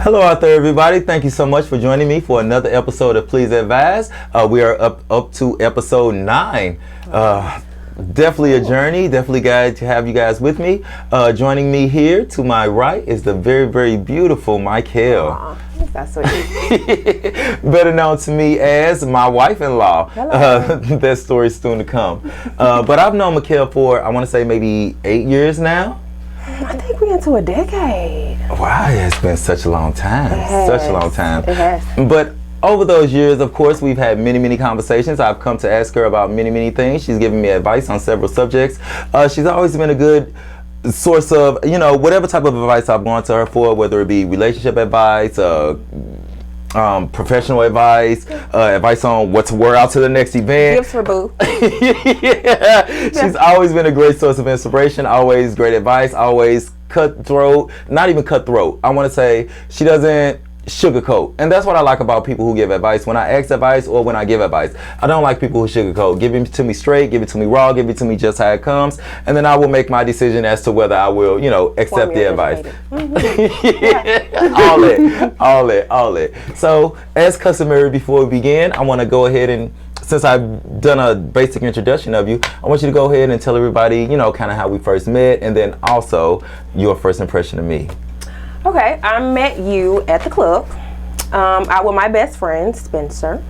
Hello out there, everybody. Thank you so much for joining me for another episode of Please Advise. We are up to episode 9. Definitely a journey. Definitely glad to have you guys with me. Joining me here to my right is the very, very beautiful Mykel. That's sweet. Better known to me as my wife-in-law. That story's soon to come. But I've known Mykel for, I want to say, maybe 8 years now. I think we're into a decade. Wow, it's been such a long time. Such a long time. It has. But over those years, of course, we've had many, many conversations. I've come to ask her about many, many things. She's given me advice on several subjects. She's always been a good source of, whatever type of advice I've gone to her for, whether it be relationship advice, professional advice, advice on what to wear out to the next event. Gifts for boo. She's always been a great source of inspiration, always great advice, always cutthroat, not even cutthroat. I want to say she doesn't sugarcoat, and that's what I like about people who give advice. When I ask advice or when I give advice, I don't like people who sugarcoat. Give it to me straight, give it to me raw, give it to me just how it comes, and then I will make my decision as to whether I will, accept the advice. All that. So, as customary, before we begin, I want to go ahead and, since I've done a basic introduction of you, I want you to go ahead and tell everybody, kind of how we first met, and then also your first impression of me. Okay, I met you at the club, out with my best friend, Spencer.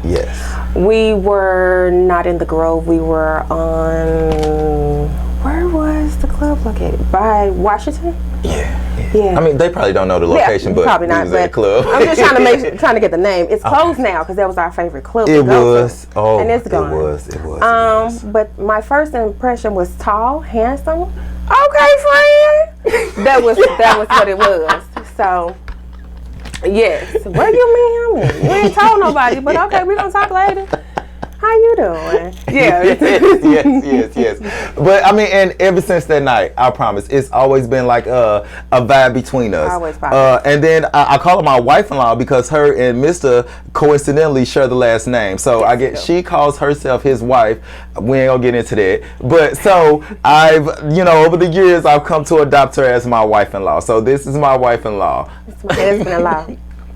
Yes. We were not in the Grove. We were on, where was the club located? By Washington? Yeah. I mean, they probably don't know the location, but probably not. We was at the club. I'm just trying to get the name. It's closed now because that was our favorite club. It was. Oh, and it's gone. It was. But my first impression was tall, handsome. Okay, friend. That was what it was. So, yes. Where you mean? You ain't told nobody, but okay, we're gonna talk later. How you doing? Yeah. yes. But I mean, and ever since that night, I promise, it's always been like a vibe between us. Always vibe. And then I call her my wife-in-law because her and Mr. coincidentally share the last name. So she calls herself his wife. We ain't gonna get into that. But so I've, over the years, I've come to adopt her as my wife-in-law. So this is my wife-in-law. It's my husband-in-law.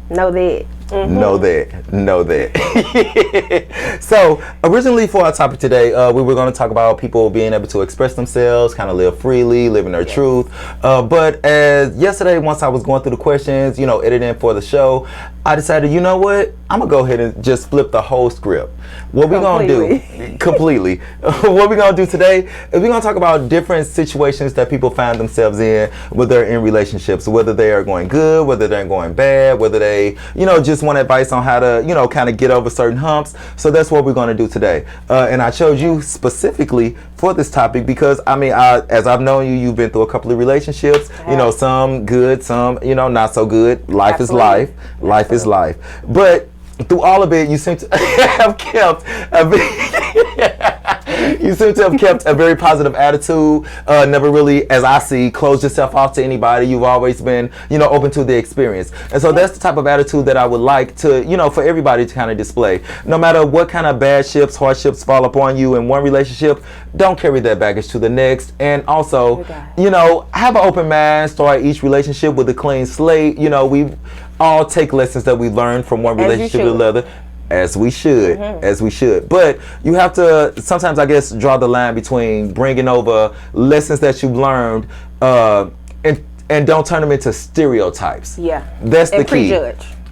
Know that. Mm-hmm. Know that. So originally for our topic today, we were going to talk about people being able to express themselves, kind of live freely, living their truth. But as yesterday, once I was going through the questions, editing for the show, I decided, you know what? I'm going to go ahead and just flip the whole script. What we're going to do, completely. What we're going to do today is we're going to talk about different situations that people find themselves in, whether they're in relationships, whether they are going good, whether they're going bad, whether they, just want advice on how to, kind of get over certain humps. So that's what we're going to do today. And I chose you specifically for this topic because, I mean, as I've known you, you've been through a couple of relationships, some good, some, not so good. Life is life. Life is life. But through all of it, you seem to have kept a very positive attitude. Never really, as I see, closed yourself off to anybody. You've always been, open to the experience. And so that's the type of attitude that I would like to, for everybody to kind of display. No matter what kind of hardships fall upon you in one relationship, don't carry that baggage to the next. And also, have an open mind, start each relationship with a clean slate. We all take lessons that we learn from one relationship to another. As we should. But you have to sometimes, I guess, draw the line between bringing over lessons that you've learned and don't turn them into stereotypes. Yeah. That's the key.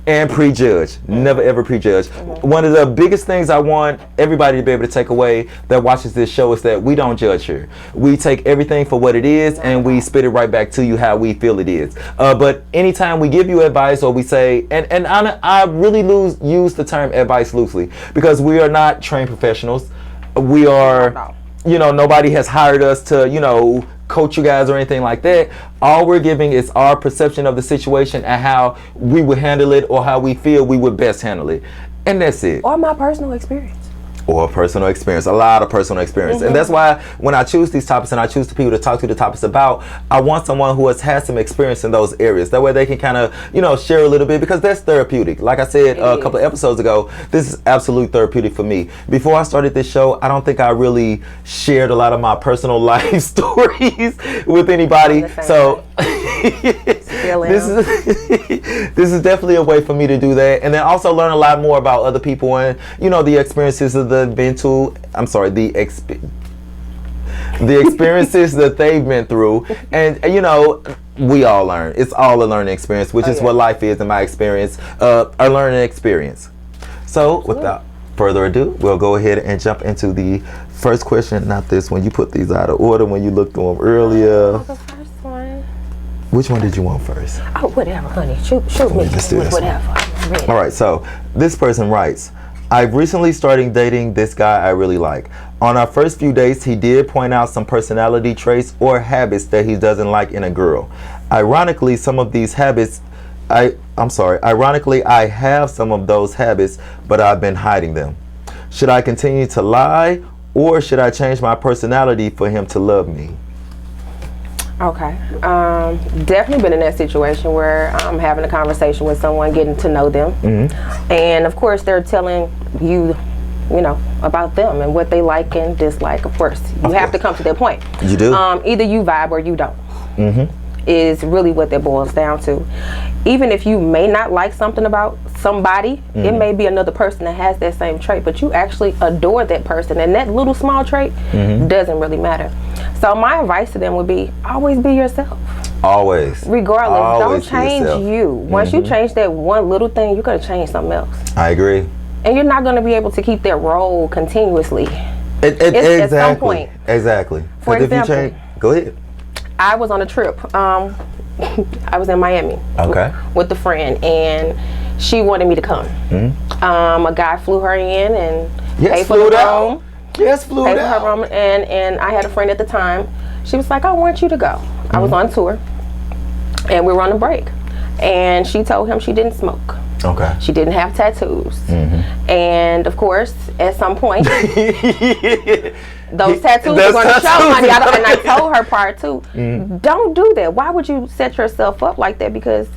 And prejudge. Never ever prejudge. One of the biggest things I want everybody to be able to take away that watches this show is that we don't judge here. We take everything for what it is and we spit it right back to you how we feel it is. But anytime we give you advice or we say, and I really use the term advice loosely because we are not trained professionals. We are, nobody has hired us to, coach you guys or anything like that. All we're giving is our perception of the situation and how we would handle it or how we feel we would best handle it. And that's it. Or my personal experience. Or personal experience, a lot of personal experience. And that's why when I choose these topics and I choose the people to talk to the topics about, I want someone who has had some experience in those areas. That way they can kind of, share a little bit because that's therapeutic. Like I said a couple of episodes ago, this is absolute therapeutic for me. Before I started this show, I don't think I really shared a lot of my personal life stories with anybody. So feeling. This is definitely a way for me to do that, and then also learn a lot more about other people and the experiences that they've been to. I'm sorry, the experiences that they've been through, and we all learn. It's all a learning experience, which is what life is in my experience, a learning experience. So without further ado, we'll go ahead and jump into the first question. Not this one. You put these out of order when you looked through them earlier. The first one. Which one did you want first? Oh, whatever, honey. Shoot me. Let's do this whatever. All right, so this person writes, I've recently started dating this guy I really like. On our first few dates, he did point out some personality traits or habits that he doesn't like in a girl. Ironically, some of these habits, Ironically, I have some of those habits, but I've been hiding them. Should I continue to lie, or should I change my personality for him to love me? Okay. Definitely been in that situation where I'm having a conversation with someone, getting to know them. Mm-hmm. And of course, they're telling you, about them and what they like and dislike. Of course, you have to come to that point. You do. Either you vibe or you don't. Mm-hmm. Is really what that boils down to. Even if you may not like something about somebody, it may be another person that has that same trait, but you actually adore that person, and that little small trait doesn't really matter. So my advice to them would be, always be yourself. Always. Regardless, Always don't change you. Once you change that one little thing, you're going to change something else. I agree. And you're not going to be able to keep that role continuously. Exactly. At some point. Exactly. For example, if you change, go ahead. I was on a trip. I was in Miami with a friend, and she wanted me to come. A guy flew her in and paid for the room. Yes, flew paid out. for her room, and I had a friend at the time. She was like, I want you to go. I was on tour, and we were on a break. And she told him she didn't smoke. Okay. She didn't have tattoos. And of course, at some point, those tattoos are going to show, honey. And I told her prior to, don't do that. Why would you set yourself up like that? Because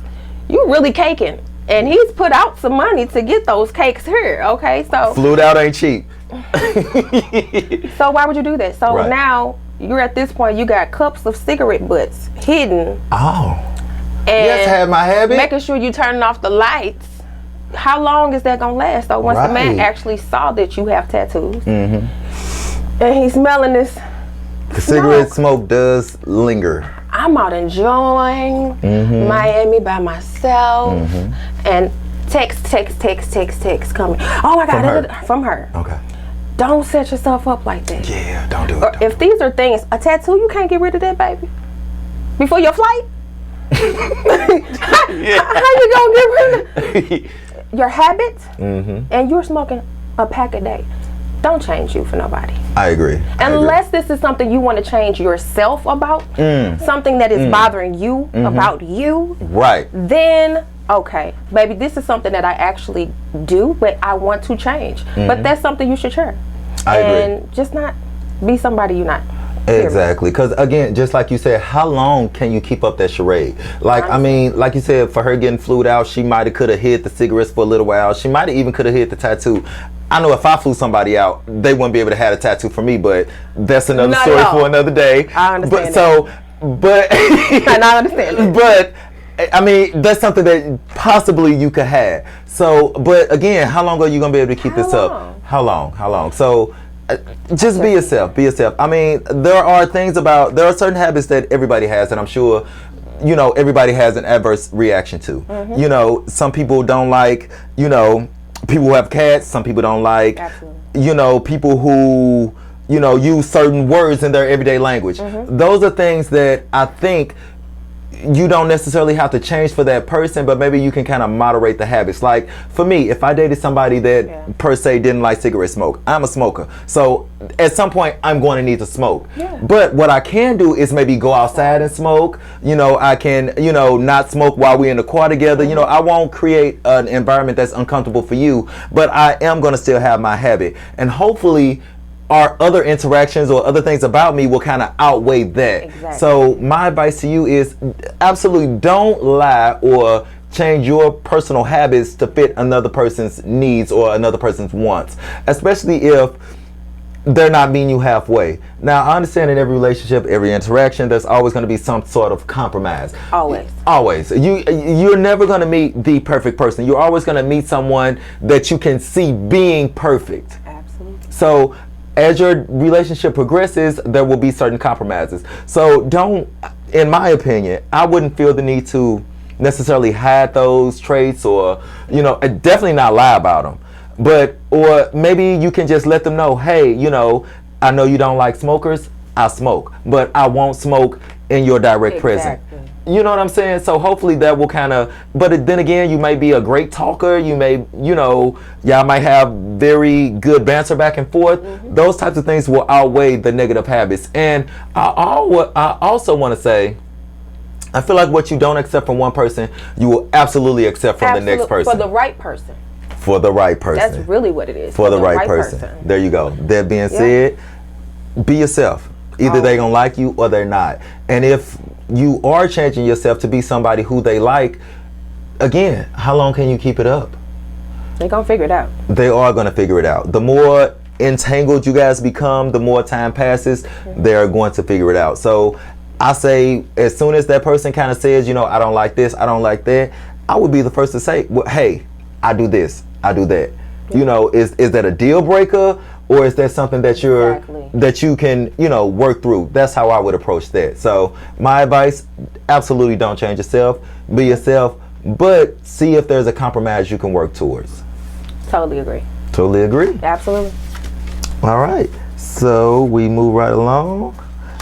you're really caking. And he's put out some money to get those cakes here, okay? So flued out ain't cheap. So why would you do that? So now you're at this point, you got cups of cigarette butts hidden. Oh. And yes, have my habit. Making sure you turning off the lights. How long is that gonna last? So once the man actually saw that you have tattoos, and he's smelling this the cigarette smoke does linger. I'm out enjoying Miami by myself, and text coming. Oh my God, from her. Okay. Don't set yourself up like that. Yeah, don't do it. If these are things, a tattoo, you can't get rid of that, baby. Before your flight. How you gonna get rid of your habits? And you're smoking a pack a day. Don't change you for nobody. I agree. Unless this is something you want to change yourself about, something that is bothering you about you, then okay, baby, this is something that I actually do, but I want to change. But that's something you should share. I agree. And just not be somebody you're not. Exactly, because again, just like you said, how long can you keep up that charade? Like, I mean, like you said, for her getting flued out, she might have could have hid the cigarettes for a little while. She might have even could have hid the tattoo. I know if I flew somebody out, they wouldn't be able to have a tattoo for me, but that's another story for another day. I understand. And I understand that. But I mean, that's something that possibly you could have. So, but again, how long are you gonna be able to keep this up? How long? So. Just be yourself. I mean, there are certain habits that everybody has, and I'm sure, everybody has an adverse reaction to. Some people don't like, people who have cats. Some people don't like, people who, use certain words in their everyday language. Those are things that I think you don't necessarily have to change for that person, but maybe you can kind of moderate the habits. Like for me, if I dated somebody that per se didn't like cigarette smoke, I'm a smoker. So at some point I'm going to need to smoke. But what I can do is maybe go outside and smoke. I can, not smoke while we're in the car together. I won't create an environment that's uncomfortable for you, but I am going to still have my habit. And hopefully our other interactions or other things about me will kind of outweigh that. Exactly. So my advice to you is absolutely don't lie or change your personal habits to fit another person's needs or another person's wants. Especially if they're not meeting you halfway. Now, I understand in every relationship, every interaction, there's always going to be some sort of compromise. Always. You're never going to meet the perfect person. You're always going to meet someone that you can see being perfect. Absolutely. So as your relationship progresses, there will be certain compromises. So don't, in my opinion, I wouldn't feel the need to necessarily hide those traits, or, you know, definitely not lie about them. But, or maybe you can just let them know, hey, you know, I know you don't like smokers, I smoke, but I won't smoke in your direct presence. You know what I'm saying? So hopefully that will kind of, but then again, you may be a great talker. You may, you know, y'all might have very good banter back and forth. Those types of things will outweigh the negative habits. And I also want to say, I feel like what you don't accept from one person, you will absolutely accept from the next person. For the right person. For the right person. That's really what it is. For the right person. There you go. That being said, be yourself. Either they're going to like you or they're not. And if you are changing yourself to be somebody who they like, again, how long can you keep it up? They're going to figure it out. They are going to figure it out. The more entangled you guys become, the more time passes, they're going to figure it out. So I say, as soon as that person kind of says, you know, I don't like this, I don't like that, I would be the first to say, well, hey, I do this, I do that. You know, is that a deal breaker, or is that something that that you can, you know, work through? That's how I would approach that. So my advice, absolutely don't change yourself. Be yourself, but see if there's a compromise you can work towards. Totally agree. Totally agree? Absolutely. All right. So we move right along.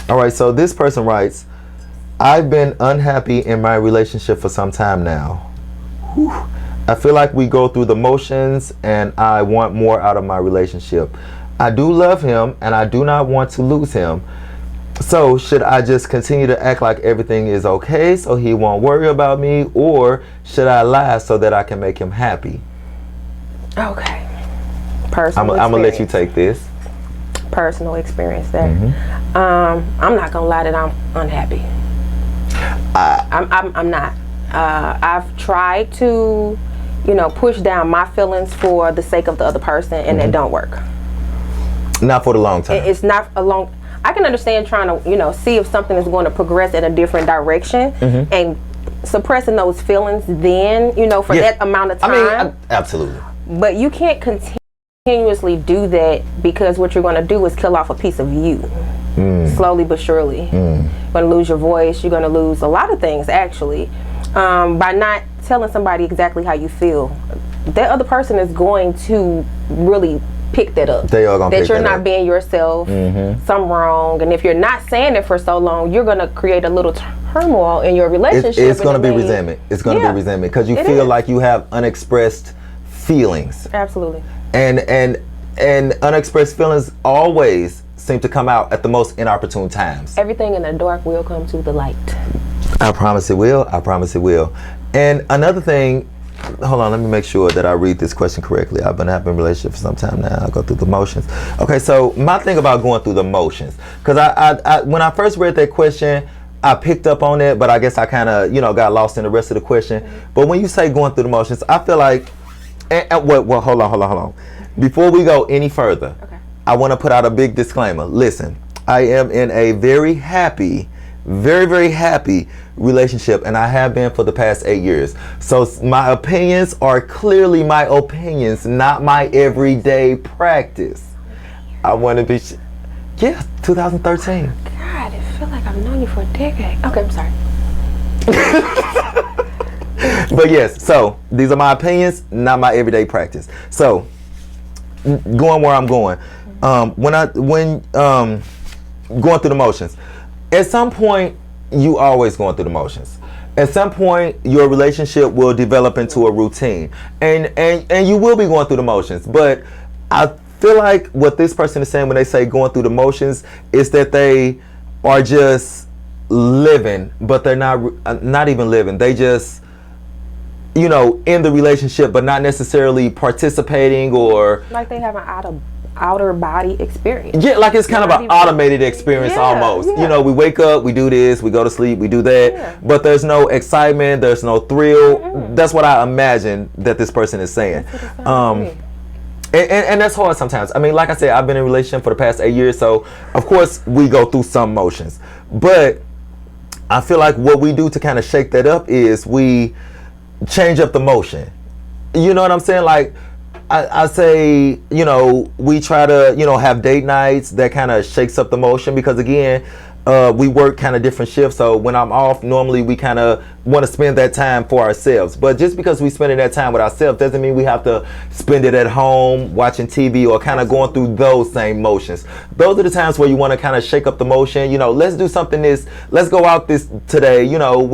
All right. So this person writes, I've been unhappy in my relationship for some time now. Whew. I feel like we go through the motions and I want more out of my relationship. I do love him and I do not want to lose him. So should I just continue to act like everything is okay so he won't worry about me, or should I lie so that I can make him happy? Okay. I'm going to let you take this. Personal experience there. I'm not going to lie that I'm unhappy. I'm not. I've tried to, you know, push down my feelings for the sake of the other person, and it don't work. Not for the long time. It's not a long. I can understand trying to, you know, see if something is going to progress in a different direction, and suppressing those feelings then, you know, for that amount of time. I mean, absolutely. But you can't continuously do that, because what you're going to do is kill off a piece of you. Slowly but surely. You're going to lose your voice. You're going to lose a lot of things, actually. By not telling somebody exactly how you feel, that other person is going to really pick that up. They are going to pick that up. That you're not being yourself, something wrong. And if you're not saying it for so long, you're going to create a little turmoil in your relationship. It's going to be resentment. It's going to be resentment, because you feel like you have unexpressed feelings. Absolutely. And unexpressed feelings always seem to come out at the most inopportune times. Everything in the dark will come to the light. I promise it will. I promise it will. And another thing, hold on, let me make sure that I read this question correctly. I've been having a relationship for some time now. I go through the motions. Okay, so my thing about going through the motions, because I when I first read that question, I picked up on it, but I guess I kind of, you know, got lost in the rest of the question. But when you say going through the motions, I feel like, well, hold on. Before we go any further, I want to put out a big disclaimer. Listen, I am in a very happy, very, very happy relationship, and I have been for the past 8 years. So my opinions are clearly my opinions, not my everyday practice. I want to be, 2013. God, I feel like I've known you for a decade. Okay, I'm sorry. But yes, so these are my opinions, not my everyday practice. So going where I'm going, when going through the motions, at some point you always going through the motions. At some point your relationship will develop into a routine, and you will be going through the motions. But I feel like what this person is saying when they say going through the motions is that they are just living, but they're not even living. They just, you know, in the relationship, but not necessarily participating, or like they have an outer body experience. Yeah, like it's kind of an automated experience almost. You know, we wake up, we do this, we go to sleep, we do that, but there's no excitement, there's no thrill. That's what I imagine that this person is saying. And that's hard sometimes. I mean, like I said, I've been in a relationship for the past 8 years, so of course we go through some motions. But I feel like what we do to kind of shake that up is we change up the motion. You know what I'm saying? Like, I say, you know, we try to, you know, have date nights that kind of shakes up the motion because, again, we work kind of different shifts. So when I'm off, normally we kind of want to spend that time for ourselves. But just because we spending that time with ourselves doesn't mean we have to spend it at home watching TV or kind of going through those same motions. Those are the times where you want to kind of shake up the motion. You know, let's do something let's go out today. You know,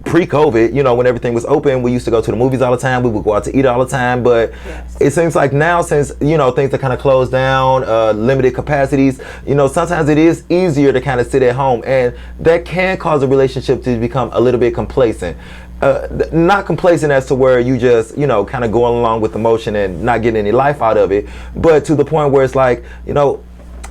pre-COVID, you know, when everything was open, we used to go to the movies all the time. We would go out to eat all the time. But it seems like now, since, you know, things are kind of closed down, limited capacities, you know, sometimes it is easier to kind of sit at home, and that can cause a relationship to become a little bit complacent. Not complacent as to where you just, you know, kind of going along with emotion and not getting any life out of it, but to the point where it's like, you know,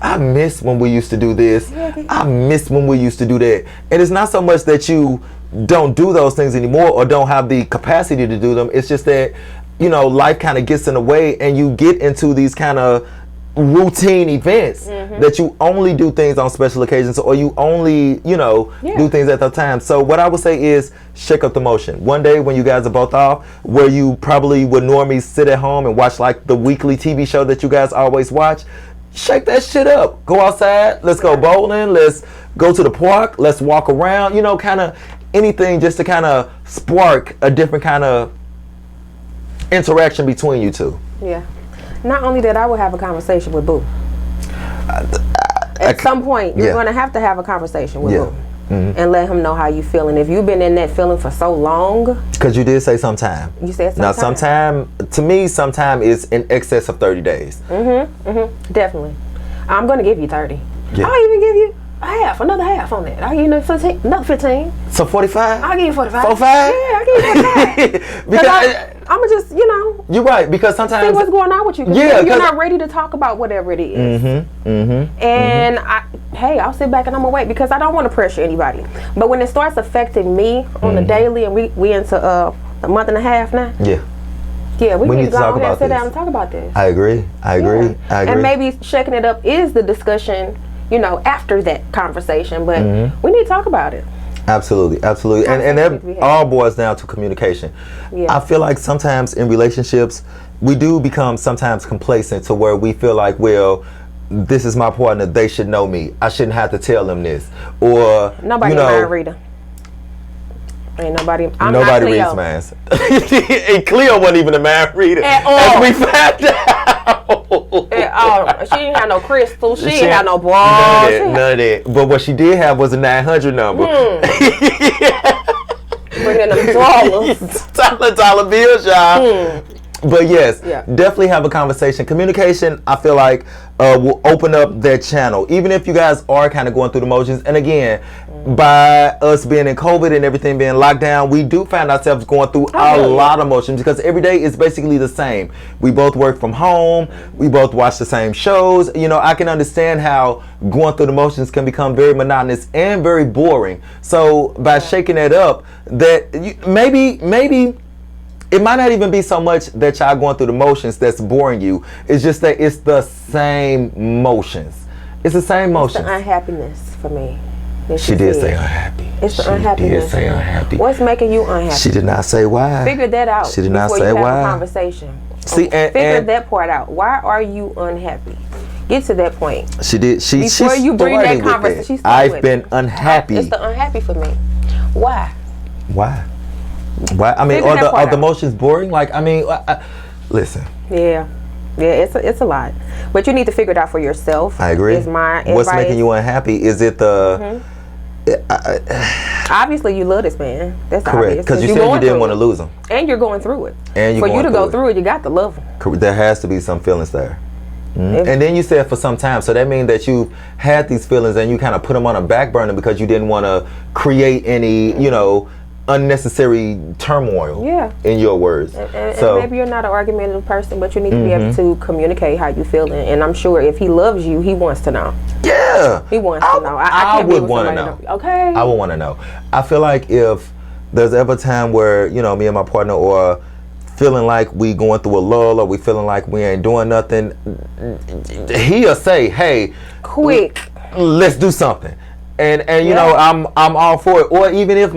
I miss when we used to do this. I miss when we used to do that. And it's not so much that you don't do those things anymore or don't have the capacity to do them. It's just that, you know, life kind of gets in the way and you get into these kind of routine events that you only do things on special occasions, or you only, you know, do things at the time. So what I would say is shake up the motion. One day when you guys are both off, where you probably would normally sit at home and watch like the weekly TV show that you guys always watch, shake that shit up. Go outside, let's go bowling, let's go to the park, let's walk around, you know, kind of anything just to kind of spark a different kind of interaction between you two. Yeah. Not only that, I will have a conversation with Boo. At some point, you're going to have a conversation with Boo. And let him know how you feel. And if you've been in that feeling for so long. Because you did say sometime. You said sometime. Now, sometime, to me, sometime is in excess of 30 days. Definitely. I'm going to give you 30. Yeah. I'll even give you another half on that. I'll give you another 15. So 45? I'll give you 45. 45? Yeah, I'll give you 45. Because I'm going to just, you know. You're right, because sometimes. See what's going on with you. Yeah. You're not ready to talk about whatever it is. And I'll sit back and I'm going to wait because I don't want to pressure anybody. But when it starts affecting me on the daily, and we into a month and a half now. Yeah, we need to go ahead and sit down and talk about this. I agree. And maybe shaking it up is the discussion, you know, after that conversation. But we need to talk about it. Absolutely. And that all boils down to communication. I feel like sometimes in relationships, we do become sometimes complacent to where we feel like, well, this is my partner, they should know me. I shouldn't have to tell them this. Or, nobody, you know, mind reader. Ain't nobody. Nobody reads minds. And Cleo wasn't even a mind reader. At all. As we found out. At all. She didn't have no crystals. She didn't have no balls. None of that. But what she did have was a 900 number. Bringing them dollars. dollar bills, y'all. But yes, definitely have a conversation. Communication, I feel like, will open up that channel. Even if you guys are kind of going through the motions. And again, by us being in COVID and everything being locked down, we do find ourselves going through a lot of motions because every day is basically the same. We both work from home. We both watch the same shows. You know, I can understand how going through the motions can become very monotonous and very boring. So by shaking that up, maybe it might not even be so much that y'all going through the motions that's boring you. It's just that it's the same motions. It's the same motions. It's the unhappiness for me. She did say unhappy. It's the unhappiness. She did say unhappy. What's making you unhappy? She did not say why. Figure that out. She did not before say you have why. A conversation. See, figure that part out. Why are you unhappy? Get to that point. She did. Before you bring that conversation, I've been unhappy. It's the unhappy for me. Why? Why? I mean, are the emotions boring? Like, I mean, listen. Yeah, it's a lot, but you need to figure it out for yourself. I agree. Is my advice. What's making you unhappy? Is it the? Obviously, you love this man. That's correct. Because you said you didn't want to lose him, and you're going through it. And for you to go through it, you got to love him. There has to be some feelings there. And then you said for some time, so that means that you had these feelings and you kind of put them on a back burner because you didn't want to create any, you know, unnecessary turmoil. In your words. And maybe you're not an argumentative person, but you need to be able to communicate how you feel. And I'm sure if he loves you, he wants to know. Yeah, he wants to know. I would want to know. Okay, I would want to know. I feel like if there's ever a time where, you know, me and my partner are feeling like we going through a lull or we feeling like we ain't doing nothing, he'll say, hey, quick, let's do something. And you know, I'm all for it. Or even if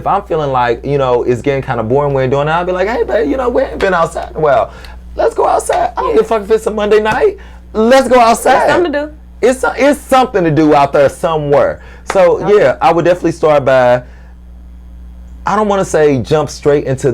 I'm feeling like, you know, it's getting kind of boring, we ain't doing it, I'll be like, hey, babe, you know, we ain't been outside in a while. Let's go outside. I don't give a fuck if it's a Monday night. Let's go outside. It's something to do. It's something to do out there somewhere. So yeah, I would definitely start by, I don't want to say jump straight into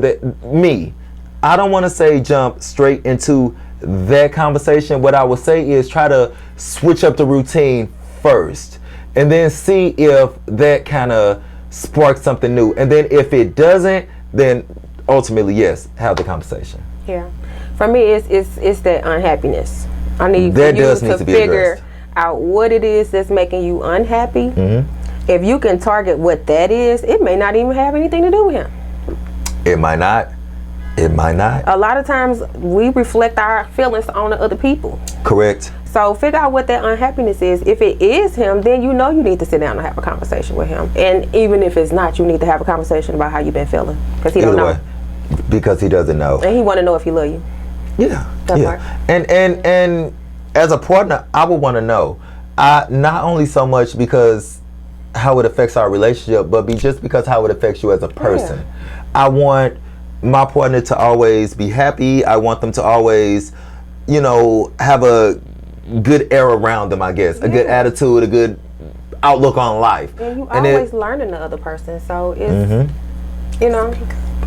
I don't want to say jump straight into that conversation. What I would say is try to switch up the routine first, and then see if that kind of sparks something new. And then if it doesn't, then ultimately, yes, have the conversation. Yeah. For me, it's that unhappiness. I need that you does need to be figure addressed. out what it is that's making you unhappy. Mm-hmm. If you can target what that is, it may not even have anything to do with him. It might not. It might not. A lot of times we reflect our feelings on the other people. Correct. So figure out what that unhappiness is. If it is him, then you know you need to sit down and have a conversation with him. And even if it's not, you need to have a conversation about how you've been feeling. Because he don't know. Because he doesn't know. And he want to know if he love you. Yeah. That yeah. part. And as a partner, I would want to know. Not only so much because how it affects our relationship, but just because how it affects you as a person. Yeah. I want my partner to always be happy. I want them to always, you know, have a good air around them, I guess. A good attitude, a good outlook on life. And you always learning the other person. So it's, you know,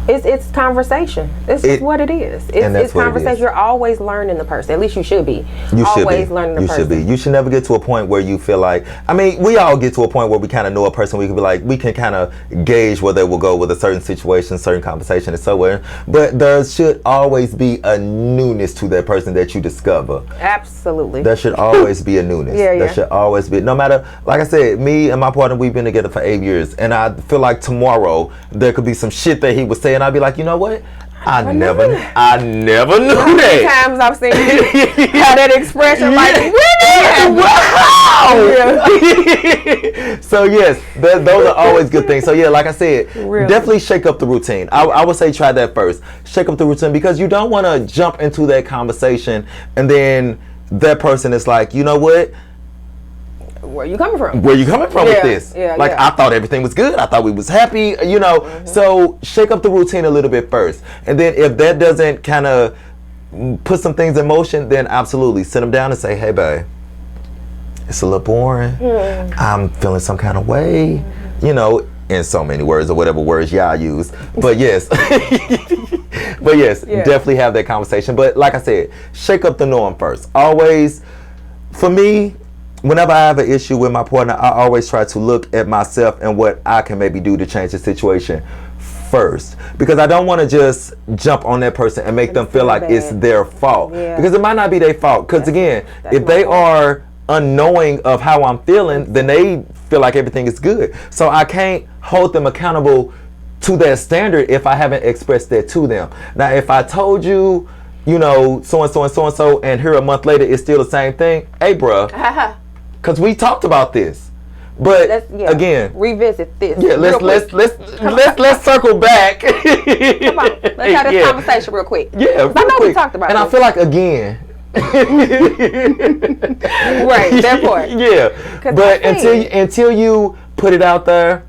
it's conversation. It's just what it is. It's conversation. You're always learning the person. At least you should be. You always learning the person. You should be. You should never get to a point where you feel like, I mean, we all get to a point where we kind of know a person. We can be like, we can kind of gauge where they will go with a certain situation, certain conversation, and so on. But there should always be a newness to that person that you discover. Absolutely. There should always be a newness. There should always be. No matter, like I said, me and my partner, we've been together for 8 years, and I feel like tomorrow there could be some shit that he would say, and I'd be like, you know what? I never knew that. Times I've seen you have that expression like, wow! So yes, those are always good things. So yeah, like I said, definitely shake up the routine. I would say try that first. Shake up the routine, because you don't want to jump into that conversation and then that person is like, you know what? Where you coming from? Where you coming from with this? I thought everything was good. I thought we was happy, you know. So shake up the routine a little bit first. And then if that doesn't kind of put some things in motion, then absolutely sit them down and say, hey, babe, it's a little boring. I'm feeling some kind of way, you know, in so many words or whatever words y'all use. But yes, definitely have that conversation. But like I said, shake up the norm first. Always, for me, whenever I have an issue with my partner, I always try to look at myself and what I can maybe do to change the situation first. Because I don't want to just jump on that person and make them feel like it's their fault. Because it might not be their fault. Because again, if they are unknowing of how I'm feeling, then they feel like everything is good. So I can't hold them accountable to that standard if I haven't expressed that to them. Now, if I told you, you know, so-and-so and so-and-so, and here a month later it's still the same thing, hey, bruh. Because we talked about this, but again, revisit this. Yeah, let's circle back. Come on, let's have this conversation real quick. Yeah, I know we talked about and this. I feel like again. Right, that part. Yeah, but until you put it out there,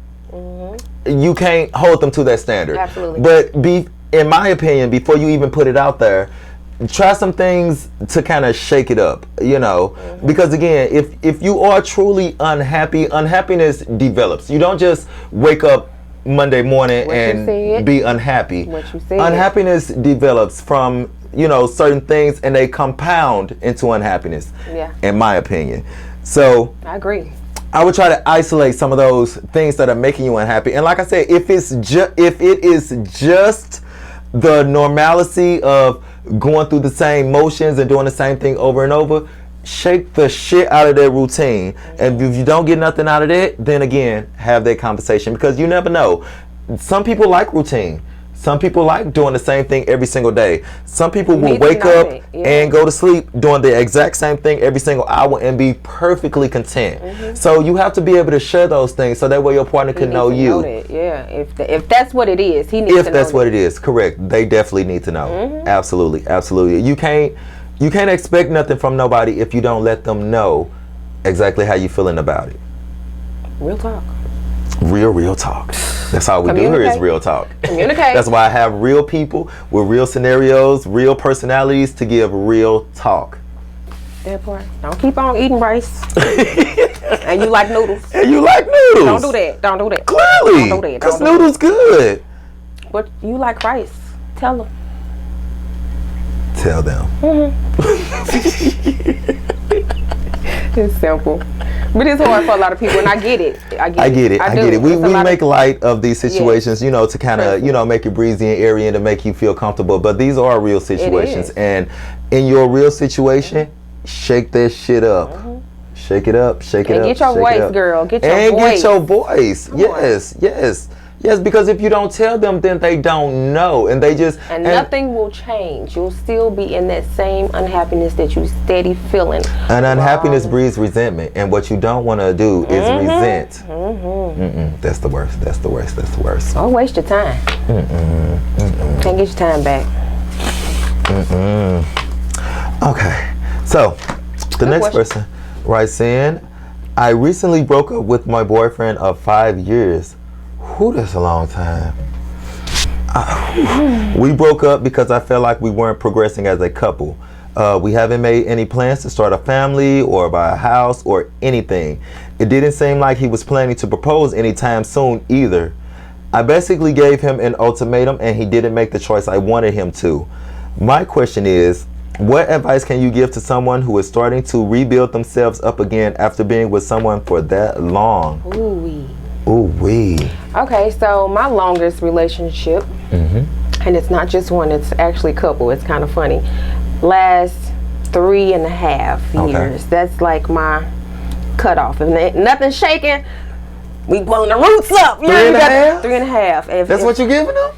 you can't hold them to that standard. Absolutely. But in my opinion, before you even put it out there, try some things to kind of shake it up, you know, because again, if you are truly unhappy, unhappiness develops. You don't just wake up Monday morning and be unhappy. What you said. Unhappiness develops from, you know, certain things, and they compound into unhappiness. Yeah. In my opinion. So I agree. I would try to isolate some of those things that are making you unhappy. And like I said, if it is just the normalcy of going through the same motions and doing the same thing over and over, shake the shit out of that routine. And if you don't get nothing out of that, then again, have that conversation, because you never know. Some people like routine. Some people like doing the same thing every single day. Some people will need to wake know up it, yeah. and go to sleep doing the exact same thing every single hour and be perfectly content. So you have to be able to share those things so that way your partner can know you. Yeah, if that's what it is, he needs to know. If that's what it is, correct. They definitely need to know. Absolutely, absolutely. You can't expect nothing from nobody if you don't let them know exactly how you feeling about it. Real talk. Real talk. That's all we do here is real talk. Communicate. That's why I have real people with real scenarios, real personalities to give real talk. That part. Don't keep on eating rice. And you like noodles. And you like noodles. Don't do that. Don't do that. Clearly. Don't do that. Because noodles good. But you like rice. Tell them. Tell them. It's simple. But it's hard for a lot of people, and I get it. I get it. We make light of these situations, you know, to kind of, you know, make it breezy and airy and to make you feel comfortable. But these are real situations. And in your real situation, shake that shit up. Shake it up, shake it up. And get your voice, girl. Get your voice. And get your voice. Yes, because if you don't tell them, then they don't know. And they just... And nothing will change. You'll still be in that same unhappiness that you steady feeling. And unhappiness breeds resentment. And what you don't want to do is resent. That's the worst. That's the worst. That's the worst. Don't waste your time. Can't get your time back. Okay. So, the next person writes in, I recently broke up with my boyfriend of 5 years. Whew, that's a long time. We broke up because I felt like we weren't progressing as a couple. We haven't made any plans to start a family or buy a house or anything. It didn't seem like he was planning to propose anytime soon either. I basically gave him an ultimatum and he didn't make the choice I wanted him to. My question is, what advice can you give to someone who is starting to rebuild themselves up again after being with someone for that long? Ooh-wee. Okay, so my longest relationship, and it's not just one, it's actually a couple, it's kind of funny, lasts 3.5 years. That's like my cutoff. If nothing's shaking, we pulling the roots up. 3.5? 3.5. That's what you're giving them?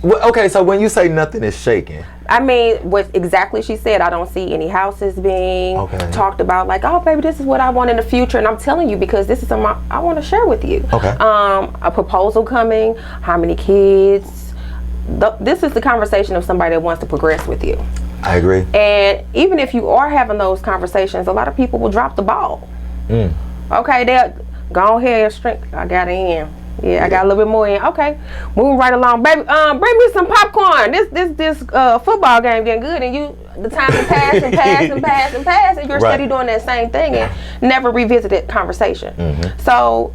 Well, okay, so when you say nothing is shaking, I mean, what exactly she said, I don't see any houses being talked about. Like, oh, baby, this is what I want in the future. And I'm telling you because this is something I want to share with you. A proposal coming, how many kids. This is the conversation of somebody that wants to progress with you. I agree. And even if you are having those conversations, a lot of people will drop the ball. Okay, they'll go ahead and string. I got it in. Yeah, I got a little bit more in. Okay, moving right along, baby. Bring me some popcorn. This football game getting good, and the time to pass and pass and pass and pass, and you're steady doing that same thing and never revisited conversation. So,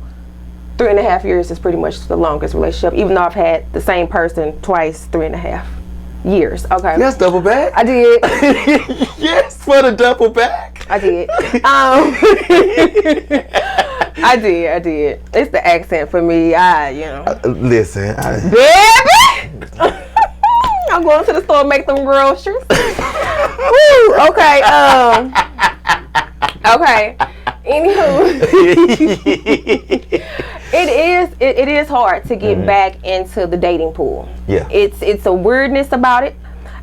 3.5 years is pretty much the longest relationship, even though I've had the same person twice, 3.5 years. Okay. Yes, double back. I did. Yes, for the double back. I did. I did. It's the accent for me. Listen. Baby! I'm going to the store and make them groceries. Woo, okay. Okay. Anywho. It is hard to get back into the dating pool. Yeah. It's a weirdness about it.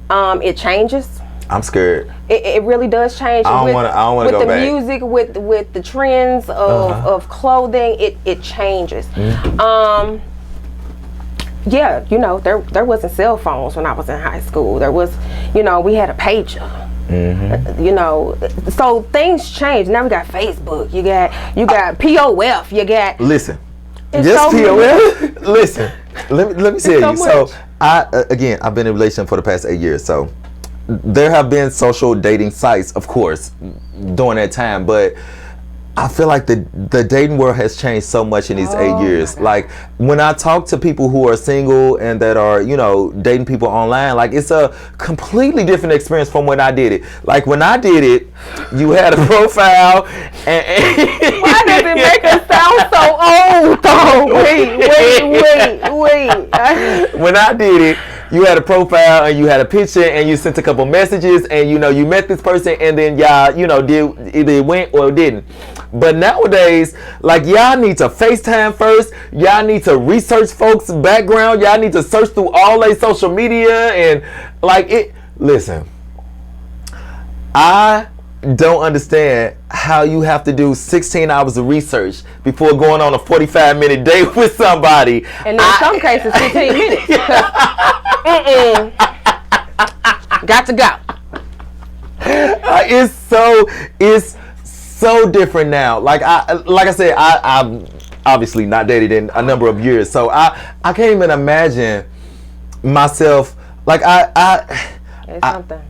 It changes. I'm scared. It really does change. I don't want to go back. With the music, with the trends of clothing, it changes. Yeah, there wasn't cell phones when I was in high school. There was, we had a pager. So things change. Now we got Facebook. You got POF. You got POF. Listen, let me tell you. So I've been in a relationship for the past 8 years. So there have been social dating sites, of course, during that time, but I feel like the dating world has changed so much in these 8 years. Like when I talk to people who are single and that are, dating people online, like it's a completely different experience from when I did it. Like when I did it, you had a profile and why does it make us sound so old though? Wait. When I did it, you had a profile and you had a picture and you sent a couple messages and you met this person and then y'all did either it went or it didn't. But nowadays, like, y'all need to FaceTime first. Y'all need to research folks' background. Y'all need to search through all their social media and like it. Listen, I don't understand how you have to do 16 hours of research before going on a 45-minute date with somebody. And in some cases, 15 minutes. Got to go. It's so different now. Like I said, I'm obviously not dated in a number of years, so I can't even imagine myself. Like It's something.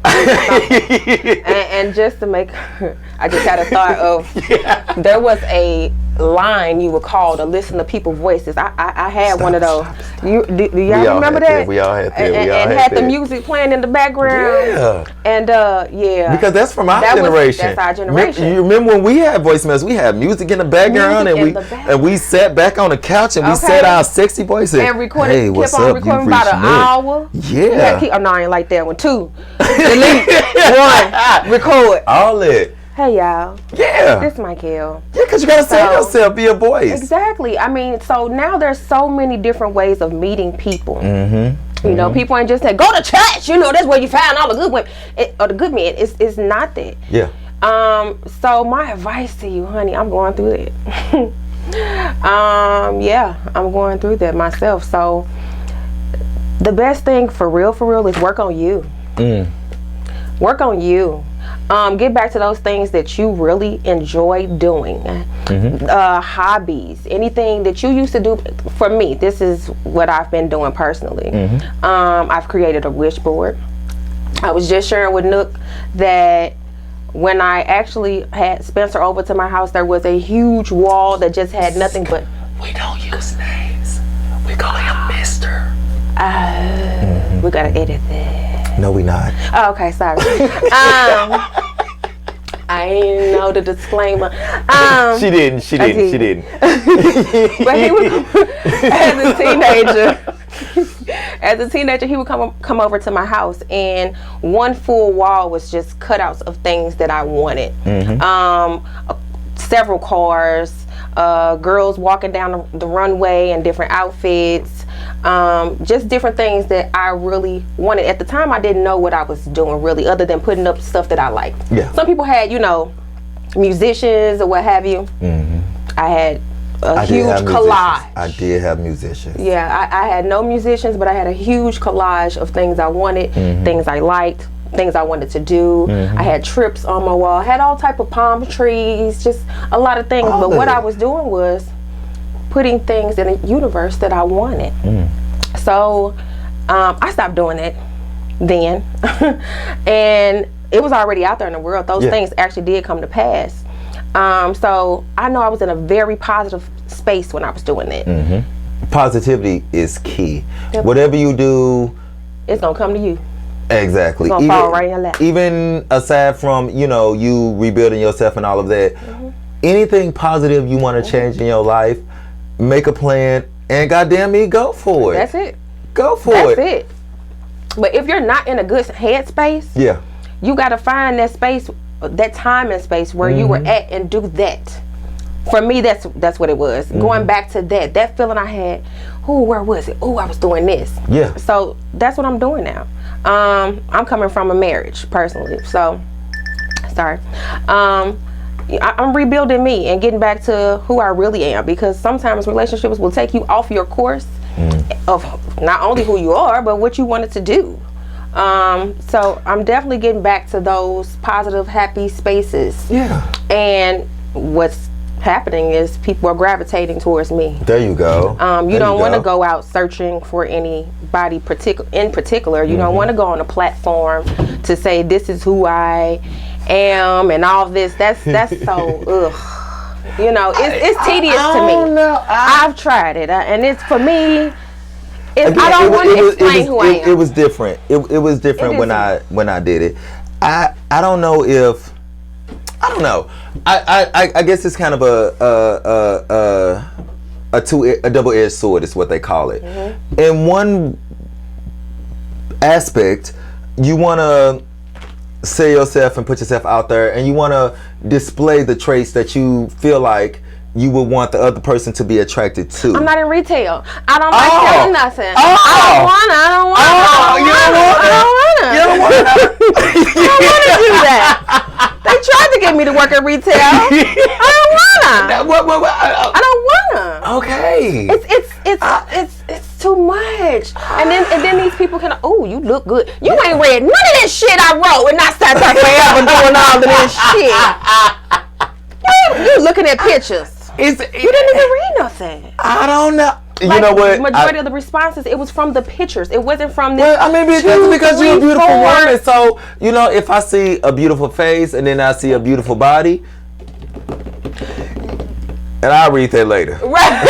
And just to make, I just had a thought of, there was a line you would call to listen to people's voices. I had one of those. Do y'all remember that? We all had that. And had the music playing in the background. Yeah. And yeah. Because that's from our generation. That's our generation. You remember when we had voicemails? We had music in the background, and we sat back on the couch and we said our sexy voices. And recorded. Hey, what's kept on up? recording about an hour. Yeah. No, I ain't like that one. 2. Delete. 1. Record. All it. Hey y'all. Yeah. This is Mykel. Yeah, because you gotta sell yourself, be a voice. Exactly. I mean, so now there's so many different ways of meeting people. Mm-hmm. You know, people ain't just say go to church. That's where you found all the good women or the good men. It's not that. Yeah. So my advice to you, honey, I'm going through it. Yeah, I'm going through that myself. So the best thing for real is work on you. Work on you. Get back to those things that you really enjoy doing. Hobbies, anything that you used to do. For me, this is what I've been doing personally. I've created a wish board. I was just sharing with Nook that when I actually had Spencer over to my house, there was a huge wall that just had nothing but. We don't use names. We call him Mr. We gotta edit that. No, we not. Oh, okay, sorry. I didn't know the disclaimer. She didn't. But he would, as a teenager, he would come over to my house, and one full wall was just cutouts of things that I wanted. Several cars, girls walking down the runway in different outfits, just different things that I really wanted. At the time, I didn't know what I was doing really, other than putting up stuff that I liked. Yeah. Some people had, musicians or what have you. I had a huge collage. I did have musicians. Yeah, I had no musicians, but I had a huge collage of things I wanted, things I liked, things I wanted to do. I had trips on my wall, had all type of palm trees, just a lot of things. But what I was doing was putting things in the universe that I wanted. So I stopped doing it then. And it was already out there in the world. Those things actually did come to pass. So I know I was in a very positive space when I was doing it. Positivity is key. Yep. Whatever you do, it's gonna come to you. Exactly. It's gonna fall right in your lap. Even aside from you rebuilding yourself and all of that, anything positive you want to change in your life, make a plan and goddamn me, go for it. That's it. Go for it. That's it. But if you're not in a good headspace, you gotta find that space, that time and space where you were at, and do that. For me, that's what it was. Going back to that feeling I had. Oh, where was it? Oh, I was doing this. Yeah. So that's what I'm doing now. I'm coming from a marriage personally, so sorry. I'm rebuilding me and getting back to who I really am, because sometimes relationships will take you off your course of not only who you are, but what you wanted to do. So I'm definitely getting back to those positive, happy spaces. Yeah. And what's happening is people are gravitating towards me. There you go. You don't want to go out searching for anybody in particular. You don't want to go on a platform to say this is who I am and all this. That's so ugh. It's tedious to me. don't know. I've tried it, and it's for me. I don't want to explain who I am. It was different. It was different when I did it. I don't know if. I don't know. I guess it's kind of a double-edged sword is what they call it. And one aspect, you want to say yourself and put yourself out there, and you want to display the traits that you feel like you would want the other person to be attracted to. I'm not in retail. I don't like selling nothing. Oh. I don't want to do that. They tried to get me to work at retail. I don't wanna. I don't wanna. Okay. It's too much. And then these people can. Oh, you look good. You ain't read none of this shit I wrote, and I sat there forever doing all of this shit. You looking at pictures. You didn't even read nothing. I don't know. Like, you know what? Majority of the responses, it was from the pictures. It wasn't from this. Well, I mean, that's because you're a beautiful woman. So, you know, if I see a beautiful face and then I see a beautiful body, and I'll read that later. Right.